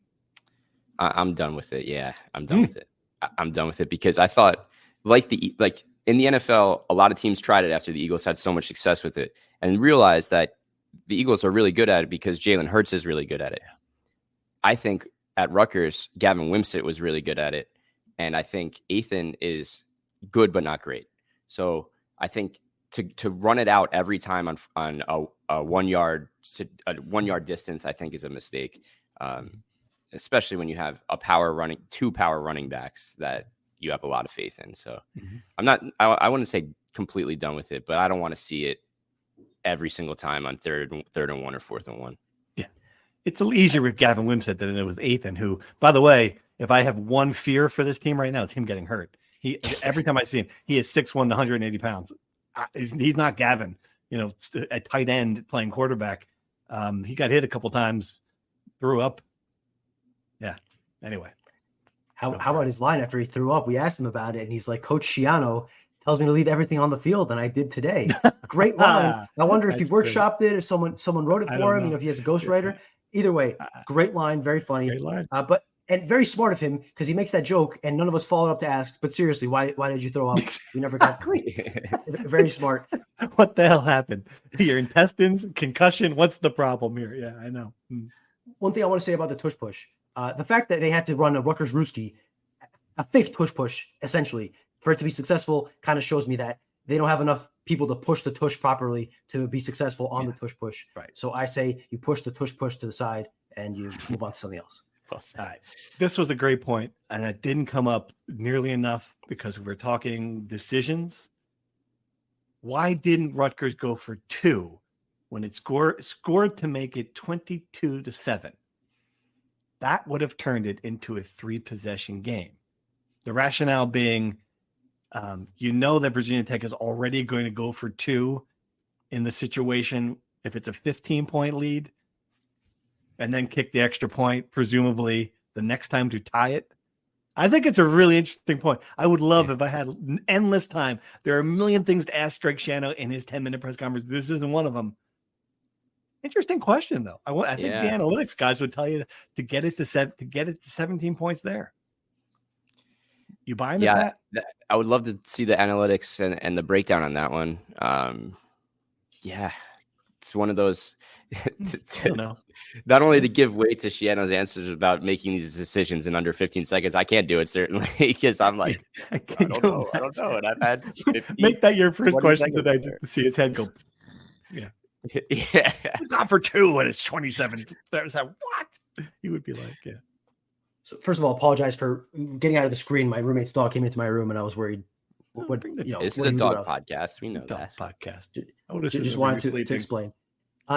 I'm done with it. Yeah, I'm done with it. I'm done with it because I thought, like in the NFL, a lot of teams tried it after the Eagles had so much success with it and realized that the Eagles are really good at it because Jalen Hurts is really good at it. I think at Rutgers, Gavin Wimsatt was really good at it. And I think Ethan is good, but not great. So I think to run it out every time on a 1 yard distance, I think is a mistake. Especially when you have two power running backs that you have a lot of faith in. So I wouldn't say completely done with it, but I don't want to see it every single time on third and 1 or 4th and 1. Yeah. It's a little easier with Gavin Wimsatt than it was Ethan, who, by the way, if I have one fear for this team right now, it's him getting hurt. Every time I see him, he is 6'1", 180 pounds. He's not Gavin, a tight end playing quarterback. He got hit a couple times, threw up. Yeah. Anyway. How about his line after he threw up? We asked him about it, and he's like, Coach Schiano tells me to leave everything on the field, and I did today. Great line. I wonder if he workshopped it, or someone wrote it for him. If he has a ghostwriter. Either way, great line, very funny. Great line. And very smart of him because he makes that joke, and none of us followed up to ask. But seriously, why did you throw up? We never got. Very smart. What the hell happened? Your intestines, concussion. What's the problem here? Yeah, I know. One thing I want to say about the tush push. The fact that they had to run a Rutgers Ruski, a fake tush push, essentially, for it to be successful kind of shows me that they don't have enough people to push the tush properly to be successful on the tush push. Right. So I say you push the tush push to the side and you move on to something else. All right. This was a great point, and it didn't come up nearly enough because we're talking decisions. Why didn't Rutgers go for 2 when it scored to make it 22-7? That would have turned it into a 3-possession game. The rationale being, that Virginia Tech is already going to go for 2 in the situation if it's a 15-point lead, and then kick the extra point, presumably the next time to tie it. I think it's a really interesting point. I would love if I had endless time. There are a million things to ask Greg Schiano in his 10-minute press conference. This isn't one of them. Interesting question, though. I think the analytics guys would tell you to get it to 17 points there. You buying that? I would love to see the analytics and the breakdown on that one. It's one of those. I don't know. Not only to give weight to Schiano's answers about making these decisions in under 15 seconds, I can't do it certainly because I'm like, I don't know. And I've had 50, make that your first question today just to see his head go. Yeah. Yeah. Not for 2 and it's 27. There's that. What? He would be like, yeah. So first of all, apologize for getting out of the screen. My roommate's dog came into my room and I was worried. This is a dog podcast. We know dog that podcast. Just wanted to explain.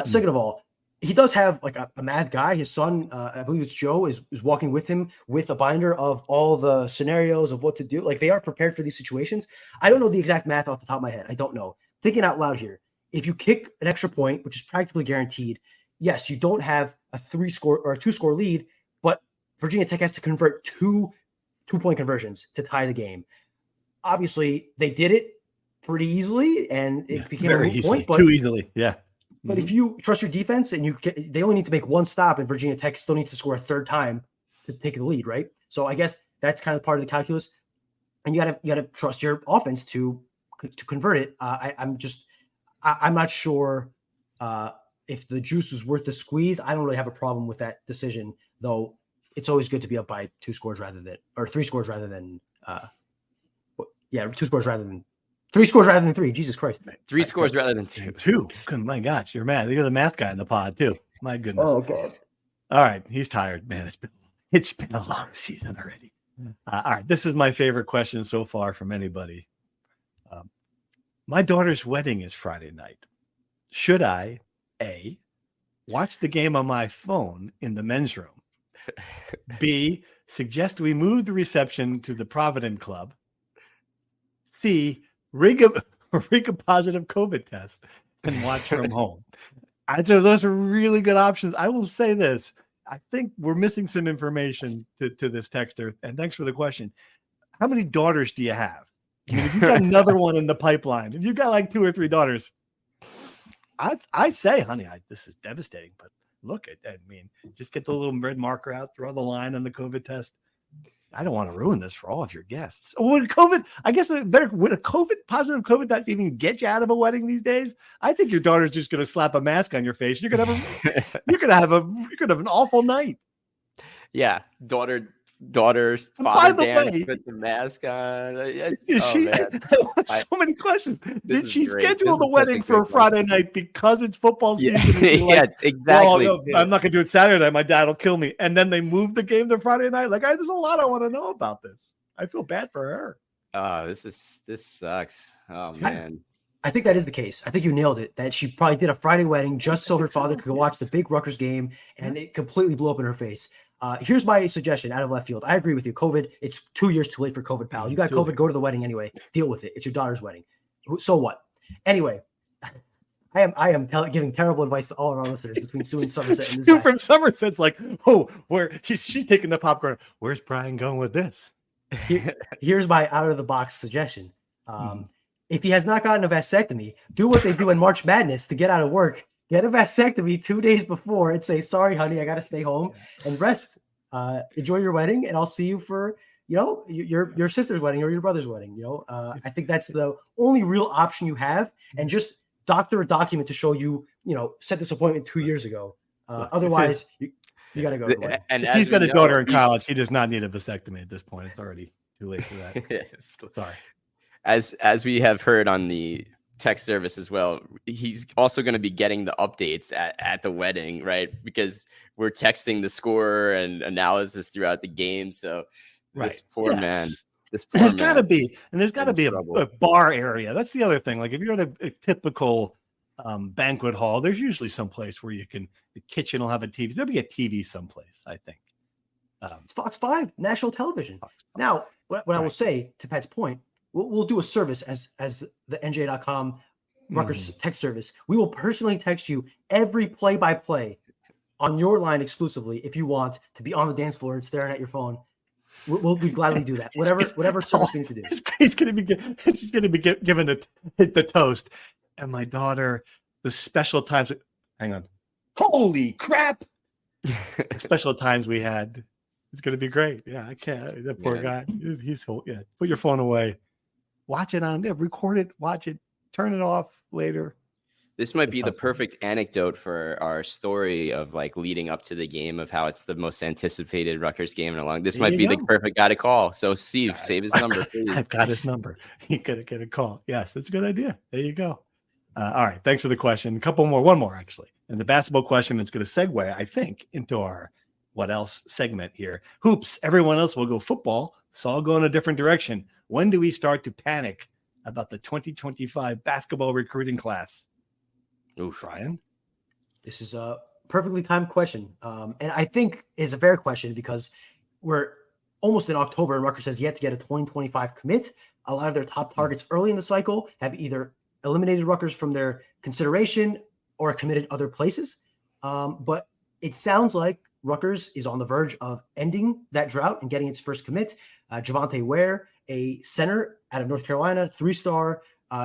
Second of all, he does have like a math guy. His son, I believe it's Joe, is walking with him with a binder of all the scenarios of what to do. Like they are prepared for these situations. I don't know the exact math off the top of my head. I don't know. Thinking out loud here, if you kick an extra point, which is practically guaranteed, yes, you don't have a 3-score or a 2-score lead, but Virginia Tech has to convert 2 2-point conversions to tie the game. Obviously, they did it pretty easily, and it became a moot point. But too easily, yeah. But if you trust your defense and they only need to make 1 stop, and Virginia Tech still needs to score a 3rd time to take the lead, right? So I guess that's kind of part of the calculus. And you gotta trust your offense to convert it. I'm not sure if the juice was worth the squeeze. I don't really have a problem with that decision, though. It's always good to be up by 2 scores rather than 3 scores rather than 2 scores rather than 3 scores rather than 3. Jesus Christ. 3 scores rather than 2. 2. My gosh, you're mad. You're the math guy in the pod too. My goodness. Oh God. All right, he's tired, man. It's been a long season already. All right, this is my favorite question so far from anybody. My daughter's wedding is Friday night. Should I, A, watch the game on my phone in the men's room? B, suggest we move the reception to the Provident Club? C, rig a positive COVID test and watch from home? So those are really good options. I will say this. I think we're missing some information to this texter. And thanks for the question. How many daughters do you have? I mean, if you've got another one in the pipeline, if you've got like 2 or 3 daughters, I say, honey, this is devastating. But look, just get the little red marker out, draw the line on the COVID test. I don't want to ruin this for all of your guests. Would a positive COVID test even get you out of a wedding these days? I think your daughter's just going to slap a mask on your face. You're going to have an awful night. Yeah, daughter's father dance with the mask on. So many questions. Did she schedule the wedding for a Friday night because it's football season? Yeah, exactly. Well, no, I'm not going to do it Saturday. My dad will kill me. And then they moved the game to Friday night. There's a lot I want to know about this. I feel bad for her. Oh, this sucks. Oh man. I think that is the case. I think you nailed it. That she probably did a Friday wedding just so her father could go watch the big Rutgers game, and it completely blew up in her face. Here's my suggestion out of left field. I agree with you. COVID, it's 2 years too late for COVID, pal. You got COVID, go to the wedding anyway. Deal with it. It's your daughter's wedding. So what? Anyway, I am giving terrible advice to all of our listeners between Sue and Somerset. And this Sue from Somerset's like, she's taking the popcorn. Where's Brian going with this? Here's my out of the box suggestion. If he has not gotten a vasectomy, do what they do in March Madness to get out of work. Get a vasectomy 2 days before and say, sorry, honey, I got to stay home and rest. Enjoy your wedding, and I'll see you for, your sister's wedding or your brother's wedding. I think that's the only real option you have, and just doctor a document to show you, set this appointment 2 years ago. Otherwise, you got to go to the wedding. And if he's got a daughter in college, he does not need a vasectomy at this point. It's already too late for that. Sorry. As we have heard on the text service as well, he's also going to be getting the updates at the wedding, right? Because we're texting the score and analysis throughout the game. So this poor man, There's got to be, and there's got to be trouble. a bar area. That's the other thing. Like if you're at a typical banquet hall, there's usually some place where the kitchen will have a TV. There'll be a TV someplace, I think. It's Fox 5, national television. Now, what I will say to Pat's point, we'll do a service as the NJ.com Rutgers text service. We will personally text you every play-by-play on your line exclusively if you want to be on the dance floor and staring at your phone. We'll gladly do that. Whatever service we need to do. She's going to be given the toast, and my daughter, the special times. Hang on, holy crap! The special times we had. It's going to be great. Yeah, I can't. That poor guy. He's put your phone away. Watch it record it. Watch it. Turn it off later. This might be the perfect anecdote for our story of like leading up to the game of how it's the most anticipated Rutgers game in a long. This might be the perfect guy to call. So Steve, save his number, please. I've got his number. You gotta get a call. Yes, that's a good idea. There you go. All right. Thanks for the question. One more actually. And the basketball question is going to segue, I think, into our what else segment here. Hoops. Everyone else will go football. So I'll go in a different direction. When do we start to panic about the 2025 basketball recruiting class? Oof, Brian. This is a perfectly timed question. And I think it's a fair question because we're almost in October and Rutgers has yet to get a 2025 commit. A lot of their top targets early in the cycle have either eliminated Rutgers from their consideration or committed other places. But it sounds like Rutgers is on the verge of ending that drought and getting its first commit. Javonte Ware, a center out of North Carolina, 3-star,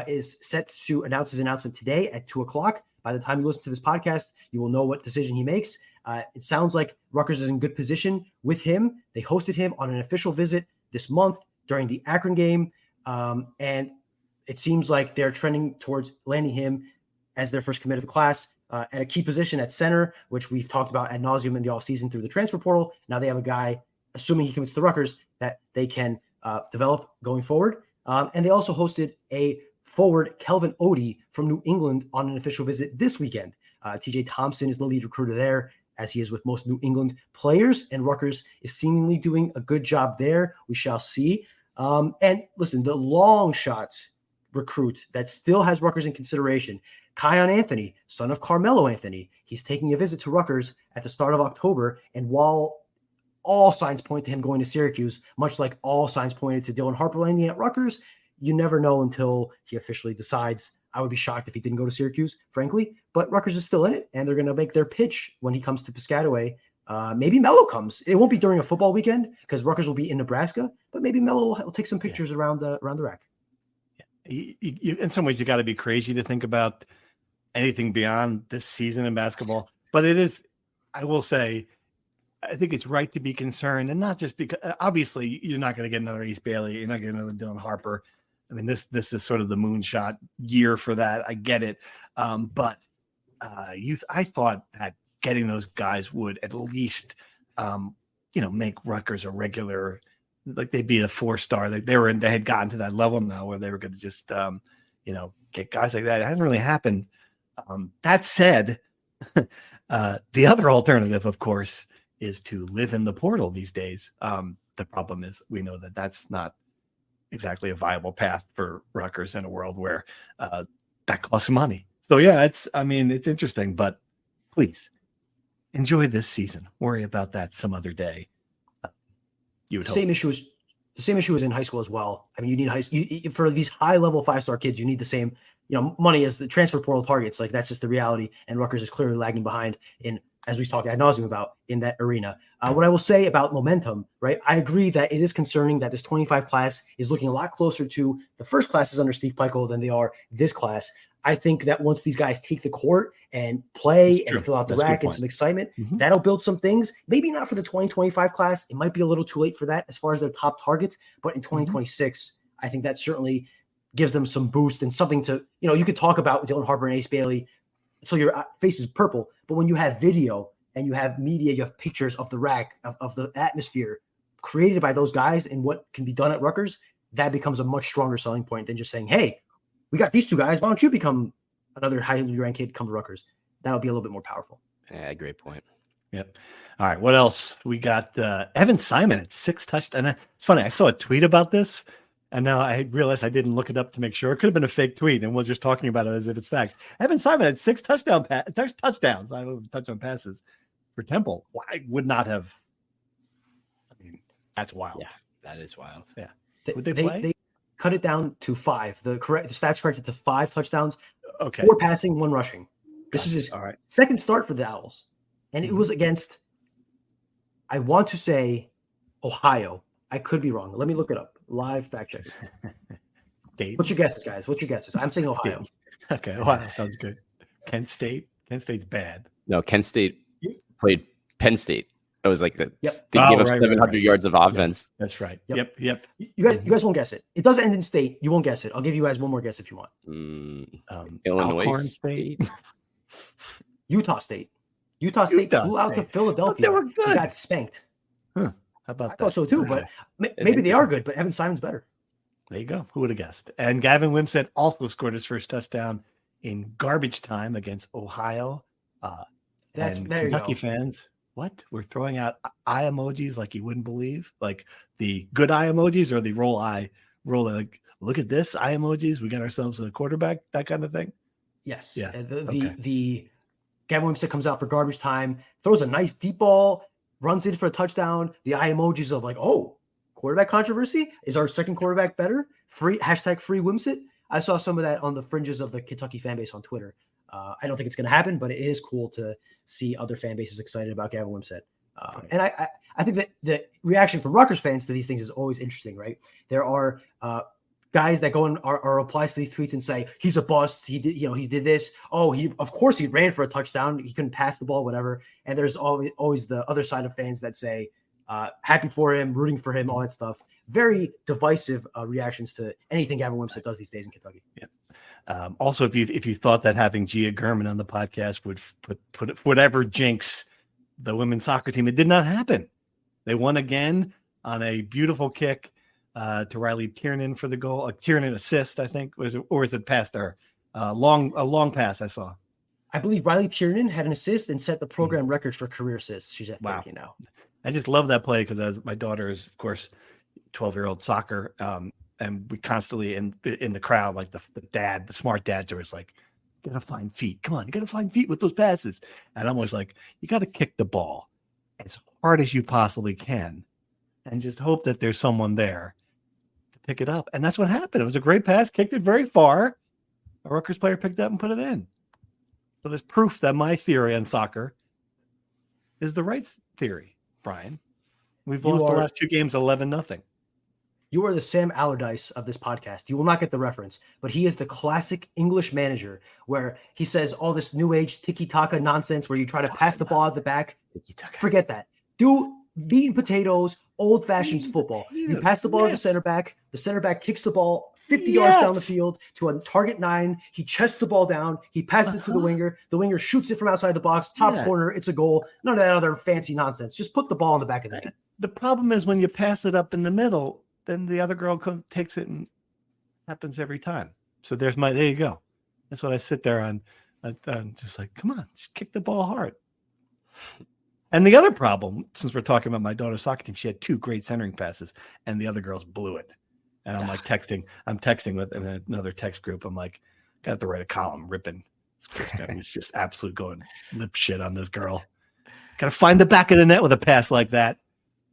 is set to announce his announcement today at 2:00. By the time you listen to this podcast, you will know what decision he makes. It sounds like Rutgers is in good position with him. They hosted him on an official visit this month during the Akron game. And it seems like they're trending towards landing him as their first commit of the class at a key position at center, which we've talked about ad nauseum in the offseason through the transfer portal. Now they have a guy, assuming he commits to Rutgers, that they can develop going forward. And they also hosted a forward, Kelvin Odie from New England, on an official visit this weekend. TJ Thompson is the lead recruiter there, as he is with most New England players, and Rutgers is seemingly doing a good job there. We shall see. And listen, the long shots recruit that still has Rutgers in consideration, Kion Anthony, son of Carmelo Anthony. He's taking a visit to Rutgers at the start of October, and while all signs point to him going to Syracuse, much like all signs pointed to Dylan Harper landing at Rutgers, you never know until he officially decides. I would be shocked if he didn't go to Syracuse, frankly, but Rutgers is still in it, and they're going to make their pitch when he comes to Piscataway. Maybe Melo comes. It won't be during a football weekend because Rutgers will be in Nebraska, but maybe Melo will take some pictures around the rack. Yeah. In some ways, you got to be crazy to think about anything beyond this season in basketball, but it is, I will say, I think it's right to be concerned, and not just because obviously you're not going to get another Ace Bailey, you're not getting another Dylan Harper. I mean, this is sort of the moonshot year for that. I get it, but I thought that getting those guys would at least, make Rutgers a regular, like they'd be a 4-star. They had gotten to that level now where they were going to just, get guys like that. It hasn't really happened. That said, the other alternative, of course, is to live in the portal these days. The problem is we know that that's not exactly a viable path for Rutgers in a world where that costs money. So yeah, it's interesting, but please enjoy this season. Worry about that some other day. You would hope. The same issue is in high school as well. I mean, you need for these high level 5-star kids, you need the same, money as the transfer portal targets. Like that's just the reality. And Rutgers is clearly lagging behind as we talked ad nauseum about in that arena. What I will say about momentum, right? I agree that it is concerning that this 25 class is looking a lot closer to the first classes under Steve Peichel than they are this class. I think that once these guys take the court and play and fill out the rack and some excitement, that'll build some things. Maybe not for the 2025 class. It might be a little too late for that as far as their top targets. But in 2026, I think that certainly gives them some boost and something to, you could talk about Dylan Harper and Ace Bailey until your face is purple. But when you have video and you have media, you have pictures of the rack, of the atmosphere created by those guys and what can be done at Rutgers, that becomes a much stronger selling point than just saying, hey, we got these two guys. Why don't you become another highly ranked kid, come to Rutgers? That'll be a little bit more powerful. Yeah, great point. Yep. All right. What else? We got Evan Simon at 6 touchdowns. And it's funny. I saw a tweet about this, and now I realized I didn't look it up to make sure. It could have been a fake tweet, and was just talking about it as if it's fact. Evan Simon had 6 touchdowns. Touchdowns. I don't know, touchdown passes for Temple. Well, I would not have. I mean, that's wild. Yeah, that is wild. Yeah. Would they play? They cut it down to 5. The stats corrected to 5 touchdowns. Okay. 4 passing, 1 rushing. This is his second start for the Owls. And it was against, I want to say, Ohio. I could be wrong. Let me look it up. Live fact check. What's your guesses, guys? What's your guesses? I'm saying Ohio. Okay, Ohio sounds good. Kent State. Kent State's bad. No, Kent State played Penn State. It was like that. Yep. They gave up 700 yards of offense. Yes, that's right. Yep. You guys won't guess it. It does end in state. You won't guess it. I'll give you guys one more guess if you want. Illinois State. Utah State. Utah State flew out to Philadelphia. They were good. They got spanked. Huh. How about I that? thought so too, but maybe they are good, but Evan Simon's better. There you go. Who would have guessed? And Gavin Wimsatt also scored his first touchdown in garbage time against Ohio. There Kentucky you go. fans, what? We're throwing out eye emojis like you wouldn't believe. Like the good eye emojis or the roll like, look at this eye emojis. We got ourselves a quarterback, that kind of thing. Yes. Yeah. The Gavin Wimsatt comes out for garbage time, throws a nice deep ball, runs in for a touchdown. The eye emojis of like, oh, quarterback controversy? Is our second quarterback better? Free Wimsatt. I saw some of that on the fringes of the Kentucky fan base on Twitter. I don't think it's going to happen, but it is cool to see other fan bases excited about Gavin Wimsatt. And I think that the reaction from Rutgers fans to these things is always interesting, right? There are guys that go and are replies to these tweets and say he's a bust. He did this. Oh, of course he ran for a touchdown. He couldn't pass the ball, whatever. And there's always the other side of fans that say happy for him, rooting for him, all that stuff. Very divisive reactions to anything Gavin Wimsatt does these days in Kentucky. Yeah. Also, if you thought that having Gia German on the podcast would put whatever jinx the women's soccer team, it did not happen. They won again on a beautiful kick to Riley Tiernan for the goal. A Tiernan assist, I think, was it past her? A long pass I saw. I believe Riley Tiernan had an assist and set the program record for career assists. She's at 30 now. I just love that play because as my daughter is, of course, 12-year-old soccer, and we constantly in the crowd, like the smart dads are always like, you gotta find feet. Come on, you gotta find feet with those passes. And I'm always like, you gotta kick the ball as hard as you possibly can, and just hope that there's someone there to pick it up. And that's what happened. It was a great pass, kicked it very far. A Rutgers player picked it up and put it in. So there's proof that my theory on soccer is the right theory, Brian. We've lost the last 2 games 11-0. You are the Sam Allardyce of this podcast. You will not get the reference, but he is the classic English manager where he says all this new age tiki-taka nonsense where you try to pass the ball at the back. Forget that. Do meat and potatoes, old-fashioned football. You pass the ball to the center back kicks the ball 50 yards down the field to a target 9. He chests the ball down. He passes it to the winger shoots it from outside the box, top corner. It's a goal. None of that other fancy nonsense. Just put the ball in the back of the net. The problem is when you pass it up in the middle, then the other girl takes it and happens every time. So there you go. That's what I sit there on just like, come on, just kick the ball hard. And the other problem, since we're talking about my daughter's soccer team, she had 2 great centering passes and the other girls blew it. And I'm like I'm texting with another text group. I'm like, got to write a column ripping. It's just absolute going lip shit on this girl. Got to find the back of the net with a pass like that.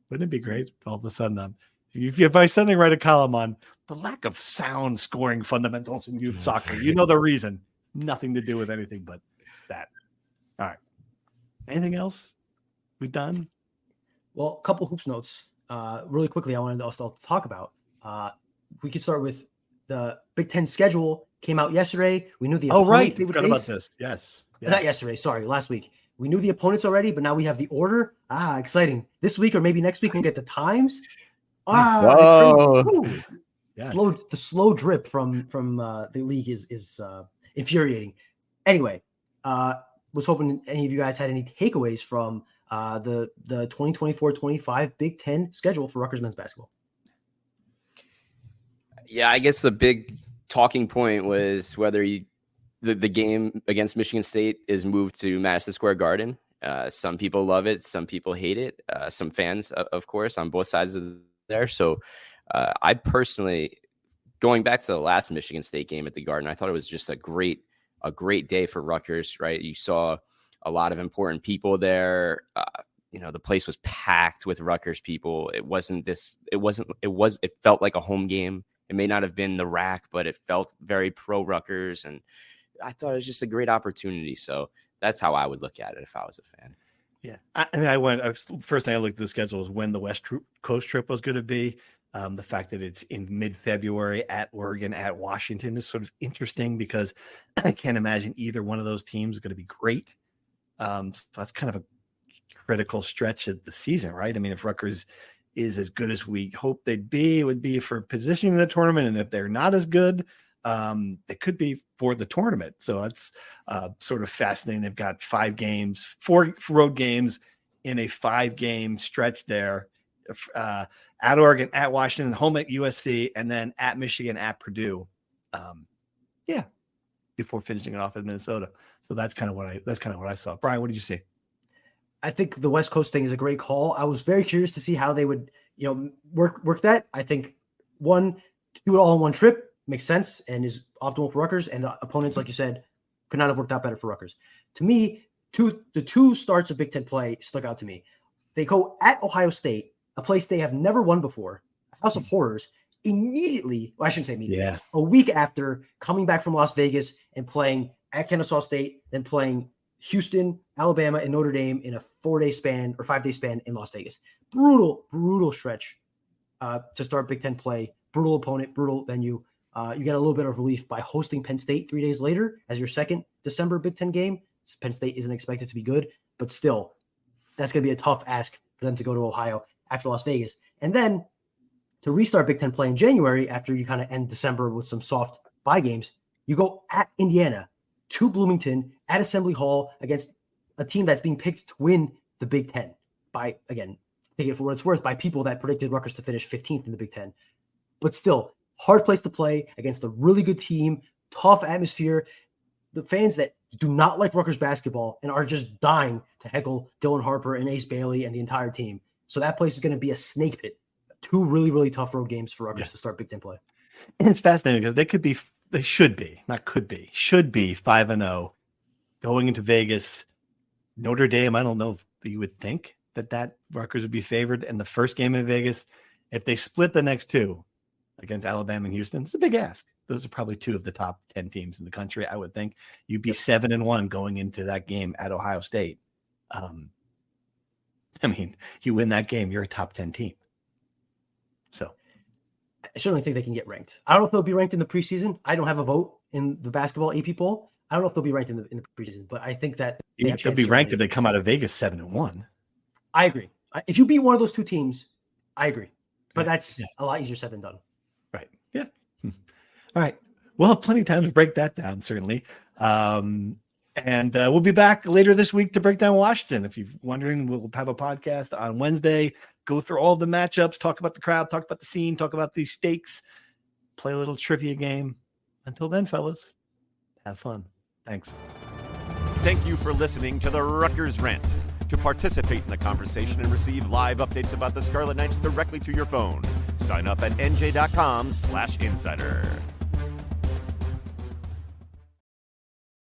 Wouldn't it be great? All of a sudden, if I suddenly write a column on the lack of sound scoring fundamentals in youth soccer, you know the reason. Nothing to do with anything but that. All right. Anything else? We done? Well, a couple hoops notes. Really quickly, I wanted to also talk about. We could start with the Big Ten schedule. Came out yesterday. We knew the opponents they would face. About this. Yes. Not yesterday. Sorry, last week. We knew the opponents already, but now we have the order. Exciting. This week or maybe next week we'll get the times. Whoa. Yeah. The slow drip from the league is infuriating. Anyway, was hoping any of you guys had any takeaways from the 2024-25 Big Ten schedule for Rutgers men's basketball. Yeah, I guess the big talking point was whether the game against Michigan State is moved to Madison Square Garden. Some people love it, some people hate it. Some fans, of course, on both sides of there. So I personally, going back to the last Michigan State game at the Garden, I thought it was just a great day for Rutgers, right? You saw a lot of important people there. The place was packed with Rutgers people. It felt like a home game. It may not have been the RAC, but it felt very pro Rutgers. And I thought it was just a great opportunity. So that's how I would look at it if I was a fan. Yeah. First thing I looked at the schedule was when the West Coast trip was going to be. The fact that it's in mid-February at Oregon, at Washington is sort of interesting because I can't imagine either one of those teams is going to be great. So that's kind of a critical stretch of the season, right? I mean, if Rutgers is as good as we hope they'd be, it would be for positioning in the tournament. And if they're not as good, it could be for the tournament. So that's sort of fascinating. They've got 4 road games in a 5-game stretch there. At Oregon, at Washington, home at USC, and then at Michigan, at Purdue. Before finishing it off at Minnesota. So that's kind of what I saw. Brian, what did you see? I think the West Coast thing is a great call. I was very curious to see how they would, work that. I think to do it all in one trip makes sense and is optimal for Rutgers, and the opponents, like you said, could not have worked out better for Rutgers. To me, the 2 starts of Big Ten play stuck out to me. They go at Ohio State, a place they have never won before, a house of horrors, immediately, well, I shouldn't say immediately, a week after coming back from Las Vegas and playing at Kennesaw State, then playing Houston, Alabama, and Notre Dame in a 4-day span or 5-day span in Las Vegas. Brutal stretch to start Big Ten play. Brutal opponent, brutal venue. You get a little bit of relief by hosting Penn State 3 days later as your second December Big Ten game. Penn State isn't expected to be good, but still, that's going to be a tough ask for them to go to Ohio after Las Vegas. And then to restart Big Ten play in January, after you kind of end December with some soft bye games, you go at Indiana, to Bloomington, at Assembly Hall against a team that's being picked to win the Big Ten by, again, take it for what it's worth, by people that predicted Rutgers to finish 15th in the Big Ten. But still, hard place to play against a really good team, tough atmosphere. The fans that do not like Rutgers basketball and are just dying to heckle Dylan Harper and Ace Bailey and the entire team. So that place is going to be a snake pit. 2 really, really tough road games for Rutgers to start Big Ten play. And it's fascinating because they should be 5-0 going into Vegas. Notre Dame, I don't know if you would think that Rutgers would be favored in the first game in Vegas. If they split the next 2 against Alabama and Houston, it's a big ask. Those are probably 2 of the top 10 teams in the country. I would think you'd be 7-1 going into that game at Ohio State. You win that game, you're a top 10 team. So I certainly think they can get ranked. I don't know if they'll be ranked in the preseason. I don't have a vote in the basketball AP poll. I don't know if they'll be ranked in the preseason, but I think that they'll be ranked if they come out of Vegas 7-1. I agree. If you beat one of those 2 teams, I agree. But that's a lot easier said than done. Right. Yeah. All right. We'll have plenty of time to break that down, certainly. And we'll be back later this week to break down Washington. If you're wondering, we'll have a podcast on Wednesday, go through all the matchups, talk about the crowd, talk about the scene, talk about these stakes, play a little trivia game. Until then, fellas, have fun. Thanks. Thank you for listening to the Rutgers Rant. To participate in the conversation and receive live updates about the Scarlet Knights directly to your phone, sign up at NJ.com/insider.